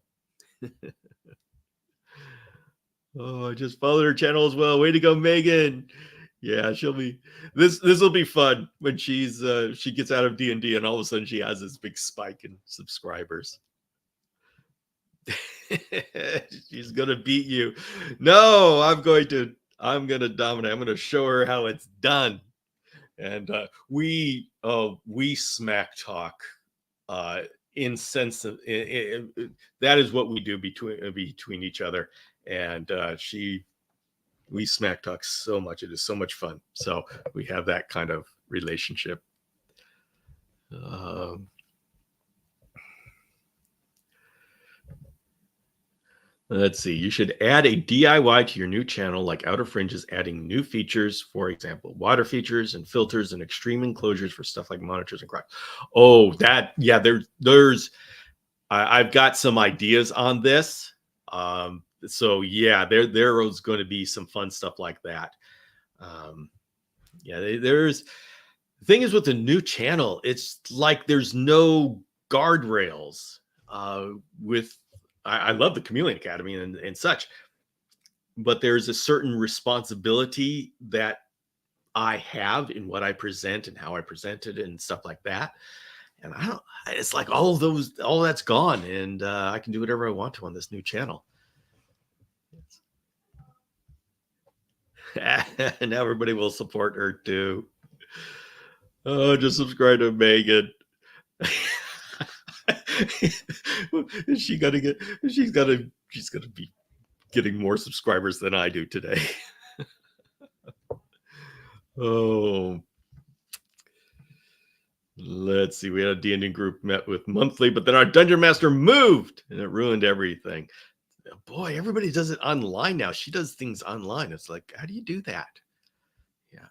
Speaker 3: Oh, I just followed her channel as well. Way to go, Megan. Yeah, she'll be this will be fun when she gets out of D&D and all of a sudden she has this big spike in subscribers. She's gonna beat you. No, I'm gonna dominate. I'm gonna show her how it's done. And we smack talk insensitive. That is what we do between each other. And we smack talk so much. It is so much fun. So we have that kind of relationship. Let's see. You should add a DIY to your new channel, like Outer Fringes, adding new features, for example, water features and filters and extreme enclosures for stuff like monitors and crocs. Oh, that, yeah, I've got some ideas on this. So yeah, there is going to be some fun stuff like that. The thing is with the new channel, it's like there's no guardrails I love the Chameleon Academy and such, but there's a certain responsibility that I have in what I present and how I present it and stuff like that. And it's like all that's gone, and I can do whatever I want to on this new channel. And now everybody will support her too. Oh, just subscribe to Megan. Is she gonna get? She's gonna be getting more subscribers than I do today. Oh, let's see. We had a D&D group met with monthly, but then our dungeon master moved, and it ruined everything. Boy, everybody does it online now. She does things online. It's like, how do you do that? Yeah.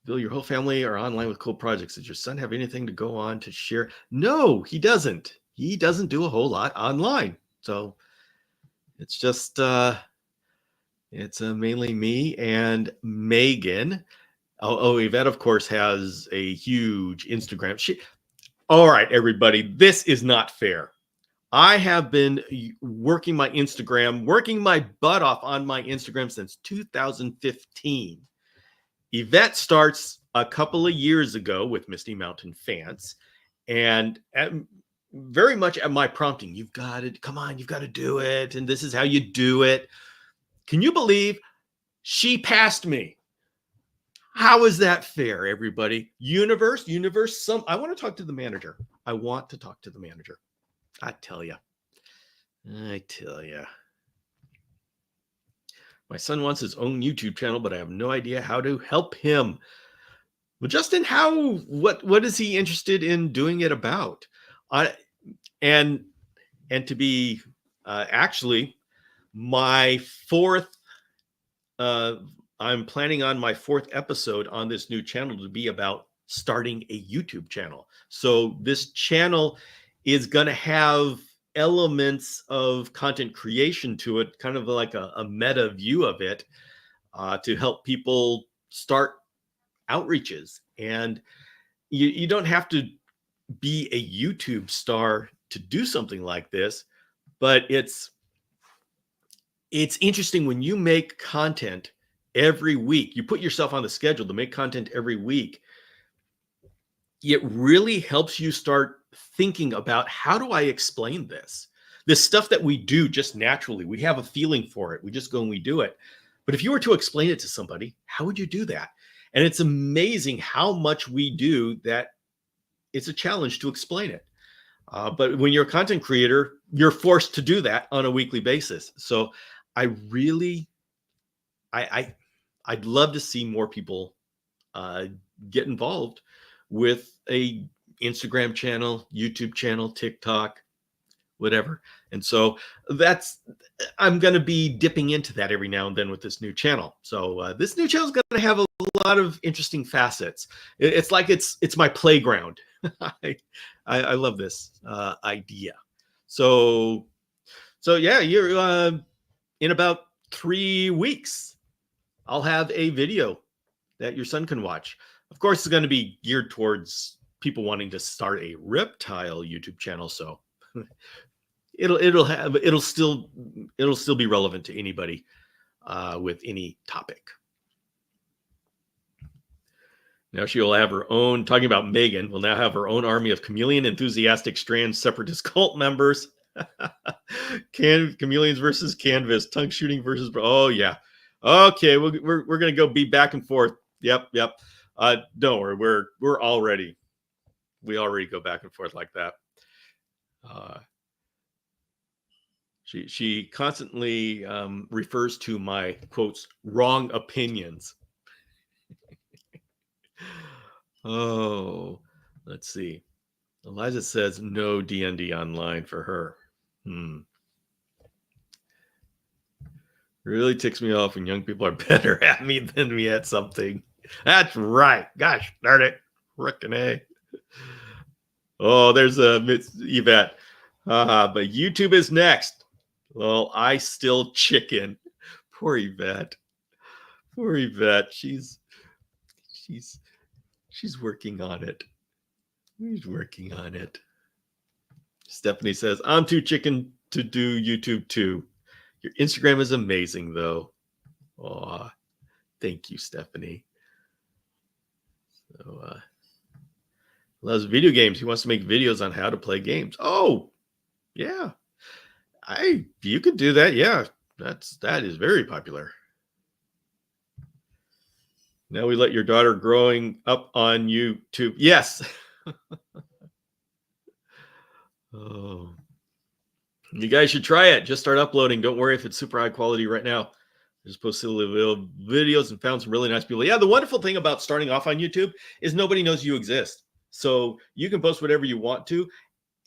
Speaker 3: Bill, your whole family are online with cool projects. Does your son have anything to go on to share? No, he doesn't. He doesn't do a whole lot online. So it's just it's mainly me and Megan. Oh, Yvette, of course, has a huge Instagram. All right, everybody, this is not fair. I have been working my butt off on my Instagram since 2015. Yvette starts a couple of years ago with Misty Mountain Fans, and very much at my prompting, you've got to, come on, you've got to do it, and this is how you do it. Can you believe she passed me? How is that fair, everybody? Universe, I want to talk to the manager. I tell you. My son wants his own YouTube channel, but I have no idea how to help him. Well, Justin, what is he interested in doing it about? And to be actually my fourth, I'm planning on my fourth episode on this new channel to be about starting a YouTube channel. So this channel is going to have elements of content creation to it, kind of like a meta view of it, to help people start outreaches. And you don't have to be a YouTube star to do something like this, but it's interesting when you make content every week. You put yourself on the schedule to make content every week. It really helps you start thinking about, how do I explain this stuff that we do just naturally? We have a feeling for it. We just go and we do it. But if you were to explain it to somebody, how would you do that? And it's amazing how much we do that. It's a challenge to explain it. But when you're a content creator, you're forced to do that on a weekly basis. So I'd love to see more people get involved with a Instagram channel, YouTube channel, TikTok, whatever. And so I'm going to be dipping into that every now and then with this new channel. So this new channel is going to have a lot of interesting facets. It's like it's my playground. I love this idea. So yeah, you're in about 3 weeks, I'll have a video that your son can watch. Of course, it's going to be geared towards people wanting to start a reptile YouTube channel. So it'll still be relevant to anybody with any topic. Now she will have her own, talking about Megan, will now have her own army of chameleon enthusiastic strand separatist cult members. Chameleons versus Canvas, tongue shooting versus, oh yeah. Okay, we're gonna go be back and forth. Yep. Don't worry, we already go back and forth like that. She constantly refers to my quotes wrong opinions. Oh, let's see. Eliza says no D&D online for her. Really ticks me off when young people are better at me than me at something. That's right. Gosh darn it. Frickin' A. Oh, there's a Yvette. But YouTube is next. Well, I still chicken. Poor Yvette. She's working on it. She's working on it. Stephanie says, I'm too chicken to do YouTube too. Your Instagram is amazing, though. Oh, thank you, Stephanie. So, loves video games. He wants to make videos on how to play games. Oh, yeah. You could do that. Yeah, that is very popular. Now we let your daughter growing up on YouTube. Yes. Oh, you guys should try it. Just start uploading. Don't worry if it's super high quality right now. I just posted little videos and found some really nice people. Yeah, the wonderful thing about starting off on YouTube is nobody knows you exist. So you can post whatever you want to,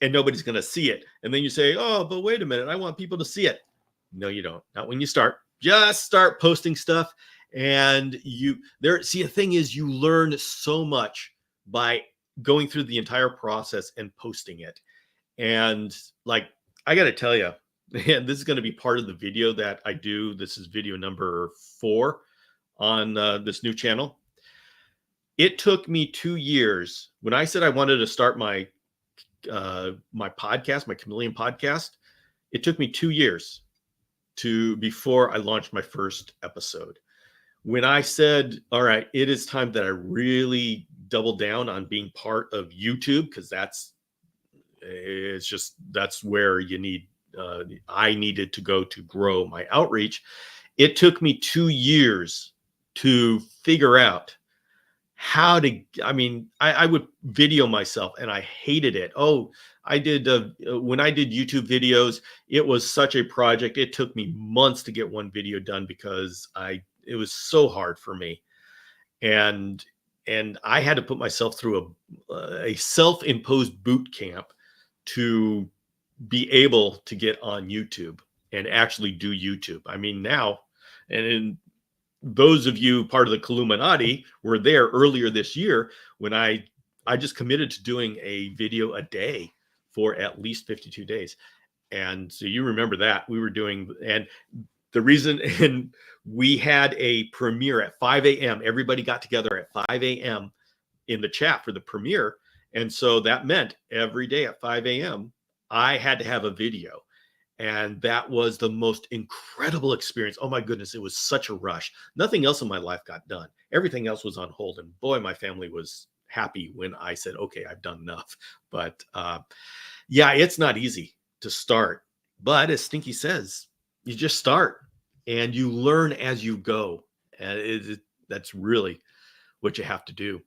Speaker 3: and nobody's going to see it. And then you say, oh, but wait a minute, I want people to see it. No, you don't. Not when you start. Just start posting stuff. And the thing is, you learn so much by going through the entire process and posting it. And like, I got to tell you, and this is going to be part of the video that I do. This is video number 4 on this new channel. It took me 2 years when I said I wanted to start my podcast, my Chameleon podcast. It took me 2 years before I launched my first episode. When I said, all right, it is time that I really double down on being part of YouTube, because that's where you need, I needed to go to grow my outreach. It took me 2 years to figure out how to, I would video myself and I hated it. Oh, I did, when I did YouTube videos, it was such a project. It took me months to get one video done because it was so hard for me. And I had to put myself through a self-imposed boot camp to be able to get on YouTube and actually do YouTube. I mean, now, and those of you part of the Illuminati were there earlier this year when I just committed to doing a video a day for at least 52 days. And so you remember that we were doing, and the reason, and we had a premiere at 5 a.m. Everybody got together at 5 a.m. in the chat for the premiere. And so that meant every day at 5 a.m. I had to have a video. And that was the most incredible experience. Oh my goodness, it was such a rush. Nothing else in my life got done. Everything else was on hold. And boy, my family was happy when I said, okay, I've done enough. But yeah, it's not easy to start. But as Stinky says, you just start and you learn as you go. And that's really what you have to do.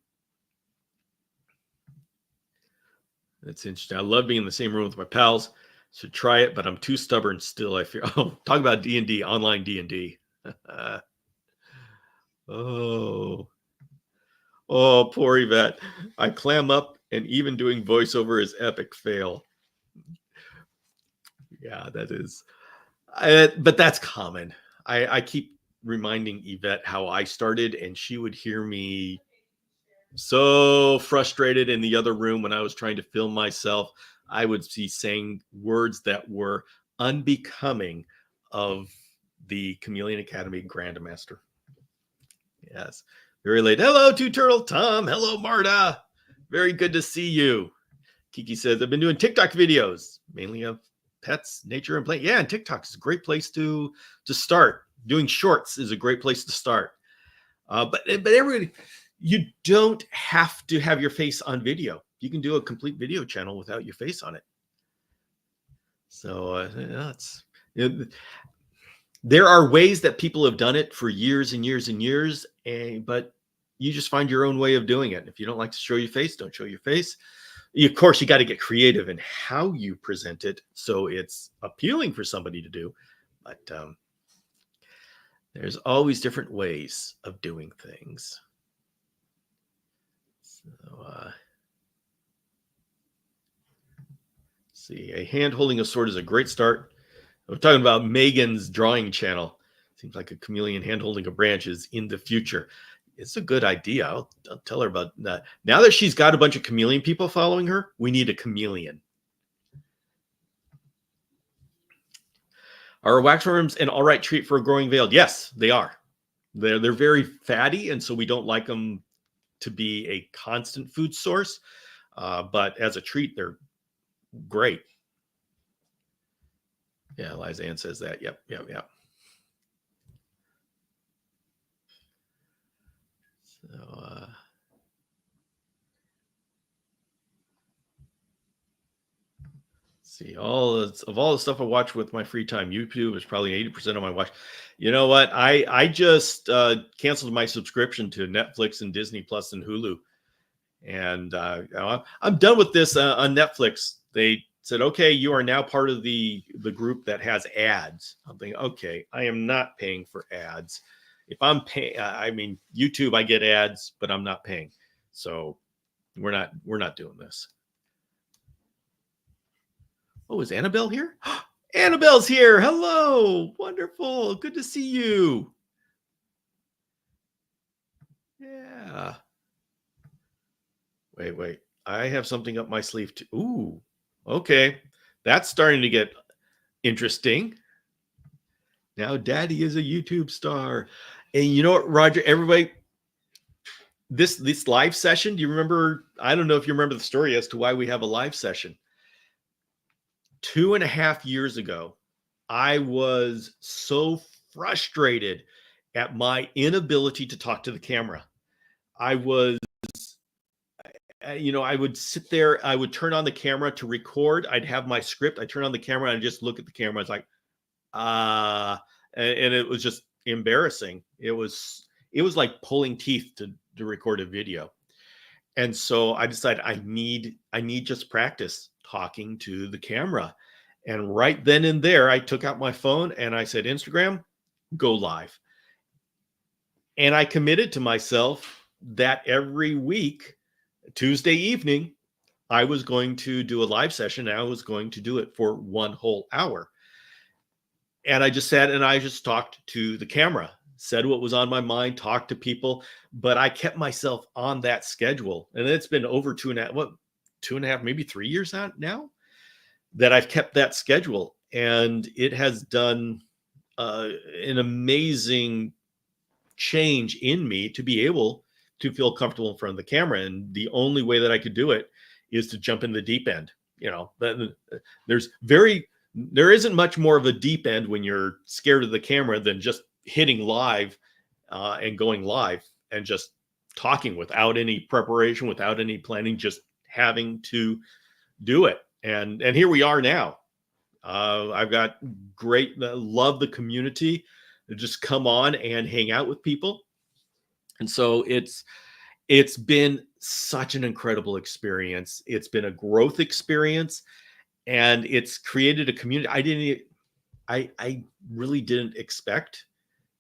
Speaker 3: That's interesting. I love being in the same room with my pals. Should try it, but I'm too stubborn still. I fear. Oh, talk about D&D, online D&D. Oh, poor Yvette. I clam up, and even doing voiceover is epic fail. Yeah, that is. But that's common. I keep reminding Yvette how I started, and she would hear me so frustrated in the other room when I was trying to film myself. I would be saying words that were unbecoming of the Chameleon Academy Grandmaster. Yes. Very late. Hello, Two Turtle Tom. Hello, Marta. Very good to see you. Kiki says, I've been doing TikTok videos, mainly of pets, nature, and play. Yeah, and TikTok is a great place to start. Doing shorts is a great place to start. But everybody, you don't have to have your face on video. You can do a complete video channel without your face on it. So there are ways that people have done it for years and years and years, but you just find your own way of doing it. If you don't like to show your face, don't show your face. Of course, you got to get creative in how you present it so it's appealing for somebody to do. But there's always different ways of doing things. So, see, a hand holding a sword is a great start. We're talking about Megan's drawing channel. Seems like a chameleon hand holding a branch is in the future. It's a good idea. I'll tell her about that. Now that she's got a bunch of chameleon people following her, we need a chameleon. Are waxworms an all right treat for a growing veiled? Yes, they are. They're very fatty, and so we don't like them to be a constant food source. But as a treat, they're great. Yeah, Liza Ann says that. Yep. So, See, of all the stuff I watch with my free time, YouTube is probably 80% of my watch. You know what? I just canceled my subscription to Netflix and Disney Plus and Hulu, and I'm done with this on Netflix. They said, okay, you are now part of the group that has ads. I'm thinking, okay, I am not paying for ads. If I'm paying, I mean, YouTube, I get ads, but I'm not paying. So we're not doing this. Oh, is Annabelle here? Annabelle's here. Hello. Wonderful. Good to see you. Yeah. Wait. I have something up my sleeve too. Ooh. Okay. That's starting to get interesting. Now Daddy is a YouTube star. And you know what, Roger, everybody, this live session, do you remember? I don't know if you remember the story as to why we have a live session. 2.5 years ago, I was so frustrated at my inability to talk to the camera. I was, I would sit there, I would turn on the camera to record. I'd have my script. I turn on the camera and just look at the camera. It's like, and it was just embarrassing. It was like pulling teeth to record a video. And so I decided I need just practice talking to the camera. And right then and there, I took out my phone and I said, Instagram, go live. And I committed to myself that every week, Tuesday evening, I was going to do a live session. And I was going to do it for 1 whole hour. And I just sat and I just talked to the camera, said what was on my mind, talked to people, but I kept myself on that schedule. And it's been over 2.5, maybe 3 years out now that I've kept that schedule. And it has done an amazing change in me to be able to feel comfortable in front of the camera. And the only way that I could do it is to jump in the deep end. There isn't much more of a deep end when you're scared of the camera than just hitting live and going live and just talking without any preparation, without any planning, just having to do it. And here we are now. I've got love the community. Just come on and hang out with people. And so it's been such an incredible experience. It's been a growth experience, and it's created a community. I really didn't expect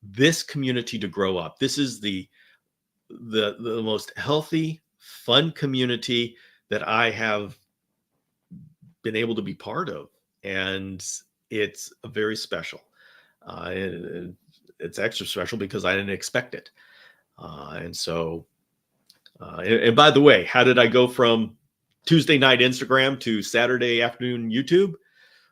Speaker 3: this community to grow up. This is the most healthy, fun community that I have been able to be part of, and it's very special. It's extra special because I didn't expect it. And so, and by the way, how did I go from Tuesday night Instagram to Saturday afternoon YouTube?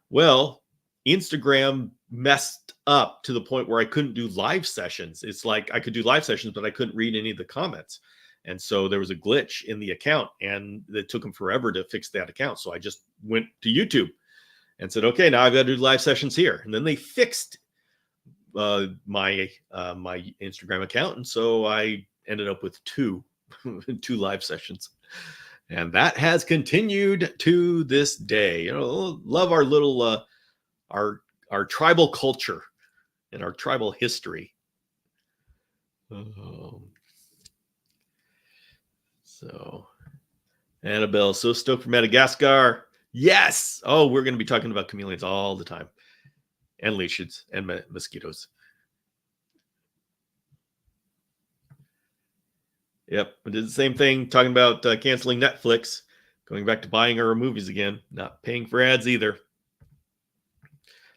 Speaker 3: Well, Instagram messed up to the point where I couldn't do live sessions. It's like I could do live sessions, but I couldn't read any of the comments. And so there was a glitch in the account, and it took them forever to fix that account. So I just went to YouTube and said, okay, now I've got to do live sessions here. And then they fixed my Instagram account. And so I ended up with two live sessions. And that has continued to this day. Love our little our tribal culture and our tribal history. So Annabelle, so stoked for Madagascar. Yes. Oh, we're going to be talking about chameleons all the time, and leashes and mosquitoes. Yep, I did the same thing, talking about canceling Netflix, going back to buying our movies again, not paying for ads either.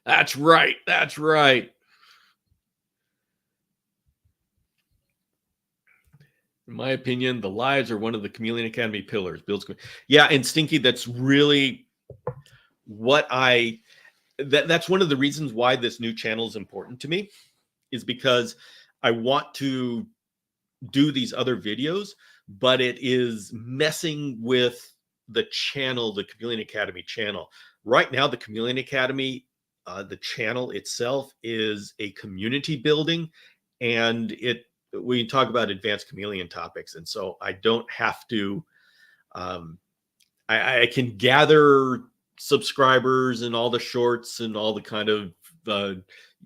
Speaker 3: That's right. That's right. In my opinion, the lives are one of the Chameleon Academy pillars. Yeah, and Stinky, that's really what that's one of the reasons why this new channel is important to me, is because I want to do these other videos, but it is messing with the channel, the Chameleon Academy channel. Right now, the Chameleon Academy, the channel itself is a community building, and we talk about advanced chameleon topics. And so I don't have to, I can gather subscribers and all the shorts and all the kind of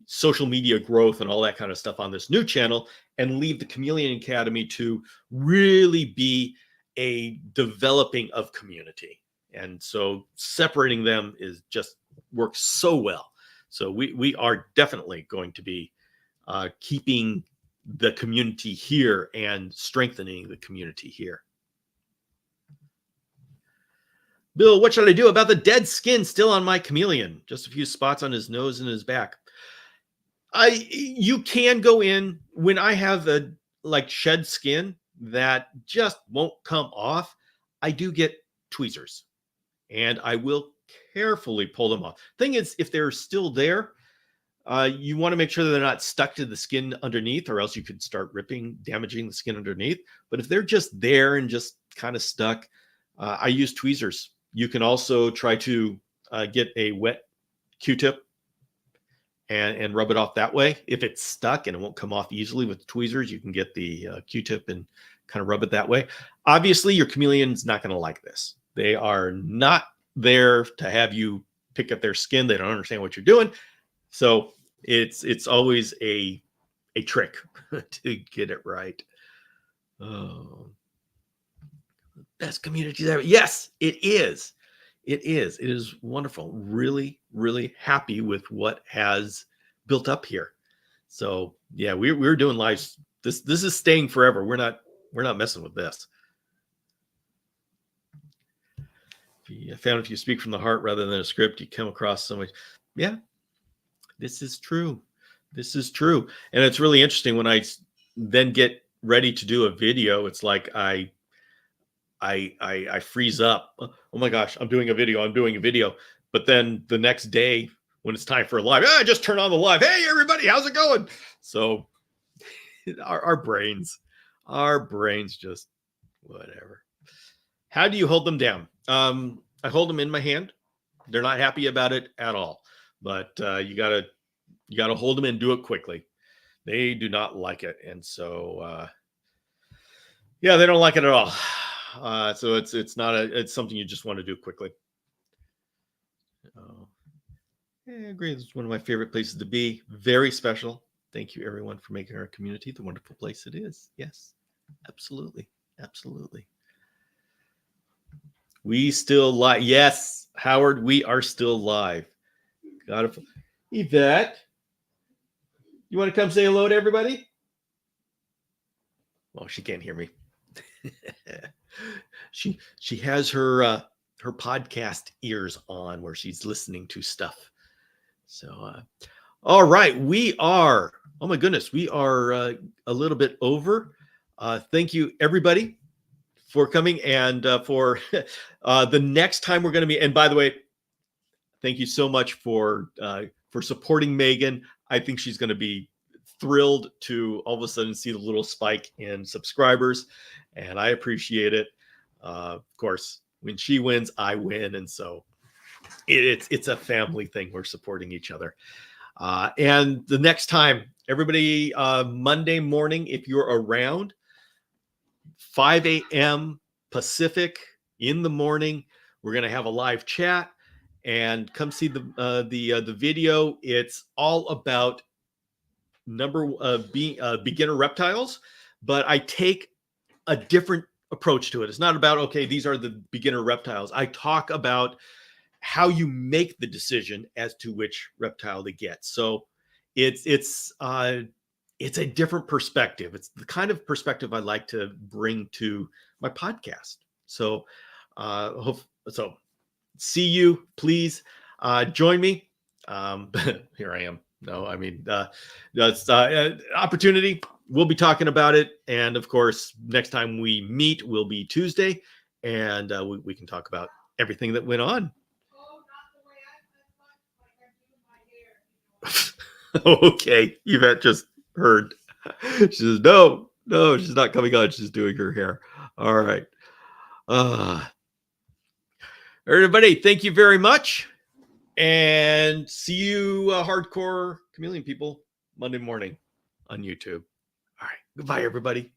Speaker 3: social media growth and all that kind of stuff on this new channel, and leave the Chameleon Academy to really be a developing of community. And so separating them is just works so well. So we are definitely going to be keeping the community here and strengthening the community here. Bill, what should I do about the dead skin still on my chameleon? Just a few spots on his nose and his back. You can go in when I have a like shed skin that just won't come off. I do get tweezers, and I will carefully pull them off. Thing is, if they're still there, you want to make sure that they're not stuck to the skin underneath, or else you could start damaging the skin underneath. But if they're just there and just kind of stuck, I use tweezers. You can also try to get a wet Q-tip and rub it off that way. If it's stuck and it won't come off easily with tweezers, you can get the Q-tip and kind of rub it that way. Obviously, your chameleon's not going to like this. They are not there to have you pick up their skin. They don't understand what you're doing. So it's always a trick to get it right. Oh. Best community ever. Yes, it is. It is. It is wonderful. Really, really happy with what has built up here. So yeah, we're doing lives. This is staying forever. We're not messing with this. I found if you speak from the heart rather than a script, you come across so much. Yeah, this is true. This is true. And it's really interesting when I then get ready to do a video. It's like I freeze up. Oh my gosh, I'm doing a video. But then the next day when it's time for a live, I just turn on the live. Hey everybody, how's it going? So our brains just whatever. How do you hold them down? I hold them in my hand. They're not happy about it at all. But you gotta hold them and do it quickly. They do not like it. And so yeah, they don't like it at all. So it's something you just want to do quickly. Yeah, I agree. This is one of my favorite places to be. Very special. Thank you, everyone, for making our community the wonderful place it is. Yes, absolutely, absolutely. We still live. Yes, Howard, we are still live. Got it. Yvette, you want to come say hello to everybody? Well, she can't hear me. She has her podcast ears on where she's listening to stuff. So all right, we are, oh my goodness, we are a little bit over. Thank you everybody for coming, and for the next time we're going to be, and by the way, thank you so much for supporting Megan. I think she's going to be thrilled to all of a sudden see the little spike in subscribers, and I appreciate it. Of course, when she wins, I win, and so it's a family thing. We're supporting each other. And the next time, everybody, Monday morning, if you're around, 5 a.m. Pacific in the morning, we're going to have a live chat, and come see the video. It's all about beginner reptiles, but I take a different approach to it. It's not about, okay, these are the beginner reptiles. I talk about how you make the decision as to which reptile to get. So it's a different perspective. It's the kind of perspective I like to bring to my podcast. So see you, please join me. Here I am. No, I mean, that's opportunity. We'll be talking about it. And of course, next time we meet will be Tuesday, and we can talk about everything that went on. Okay, Yvette just heard. She says, no, she's not coming on. She's doing her hair. All right. Everybody, thank you very much. And see you, hardcore chameleon people, Monday morning on YouTube. All right. Goodbye, everybody.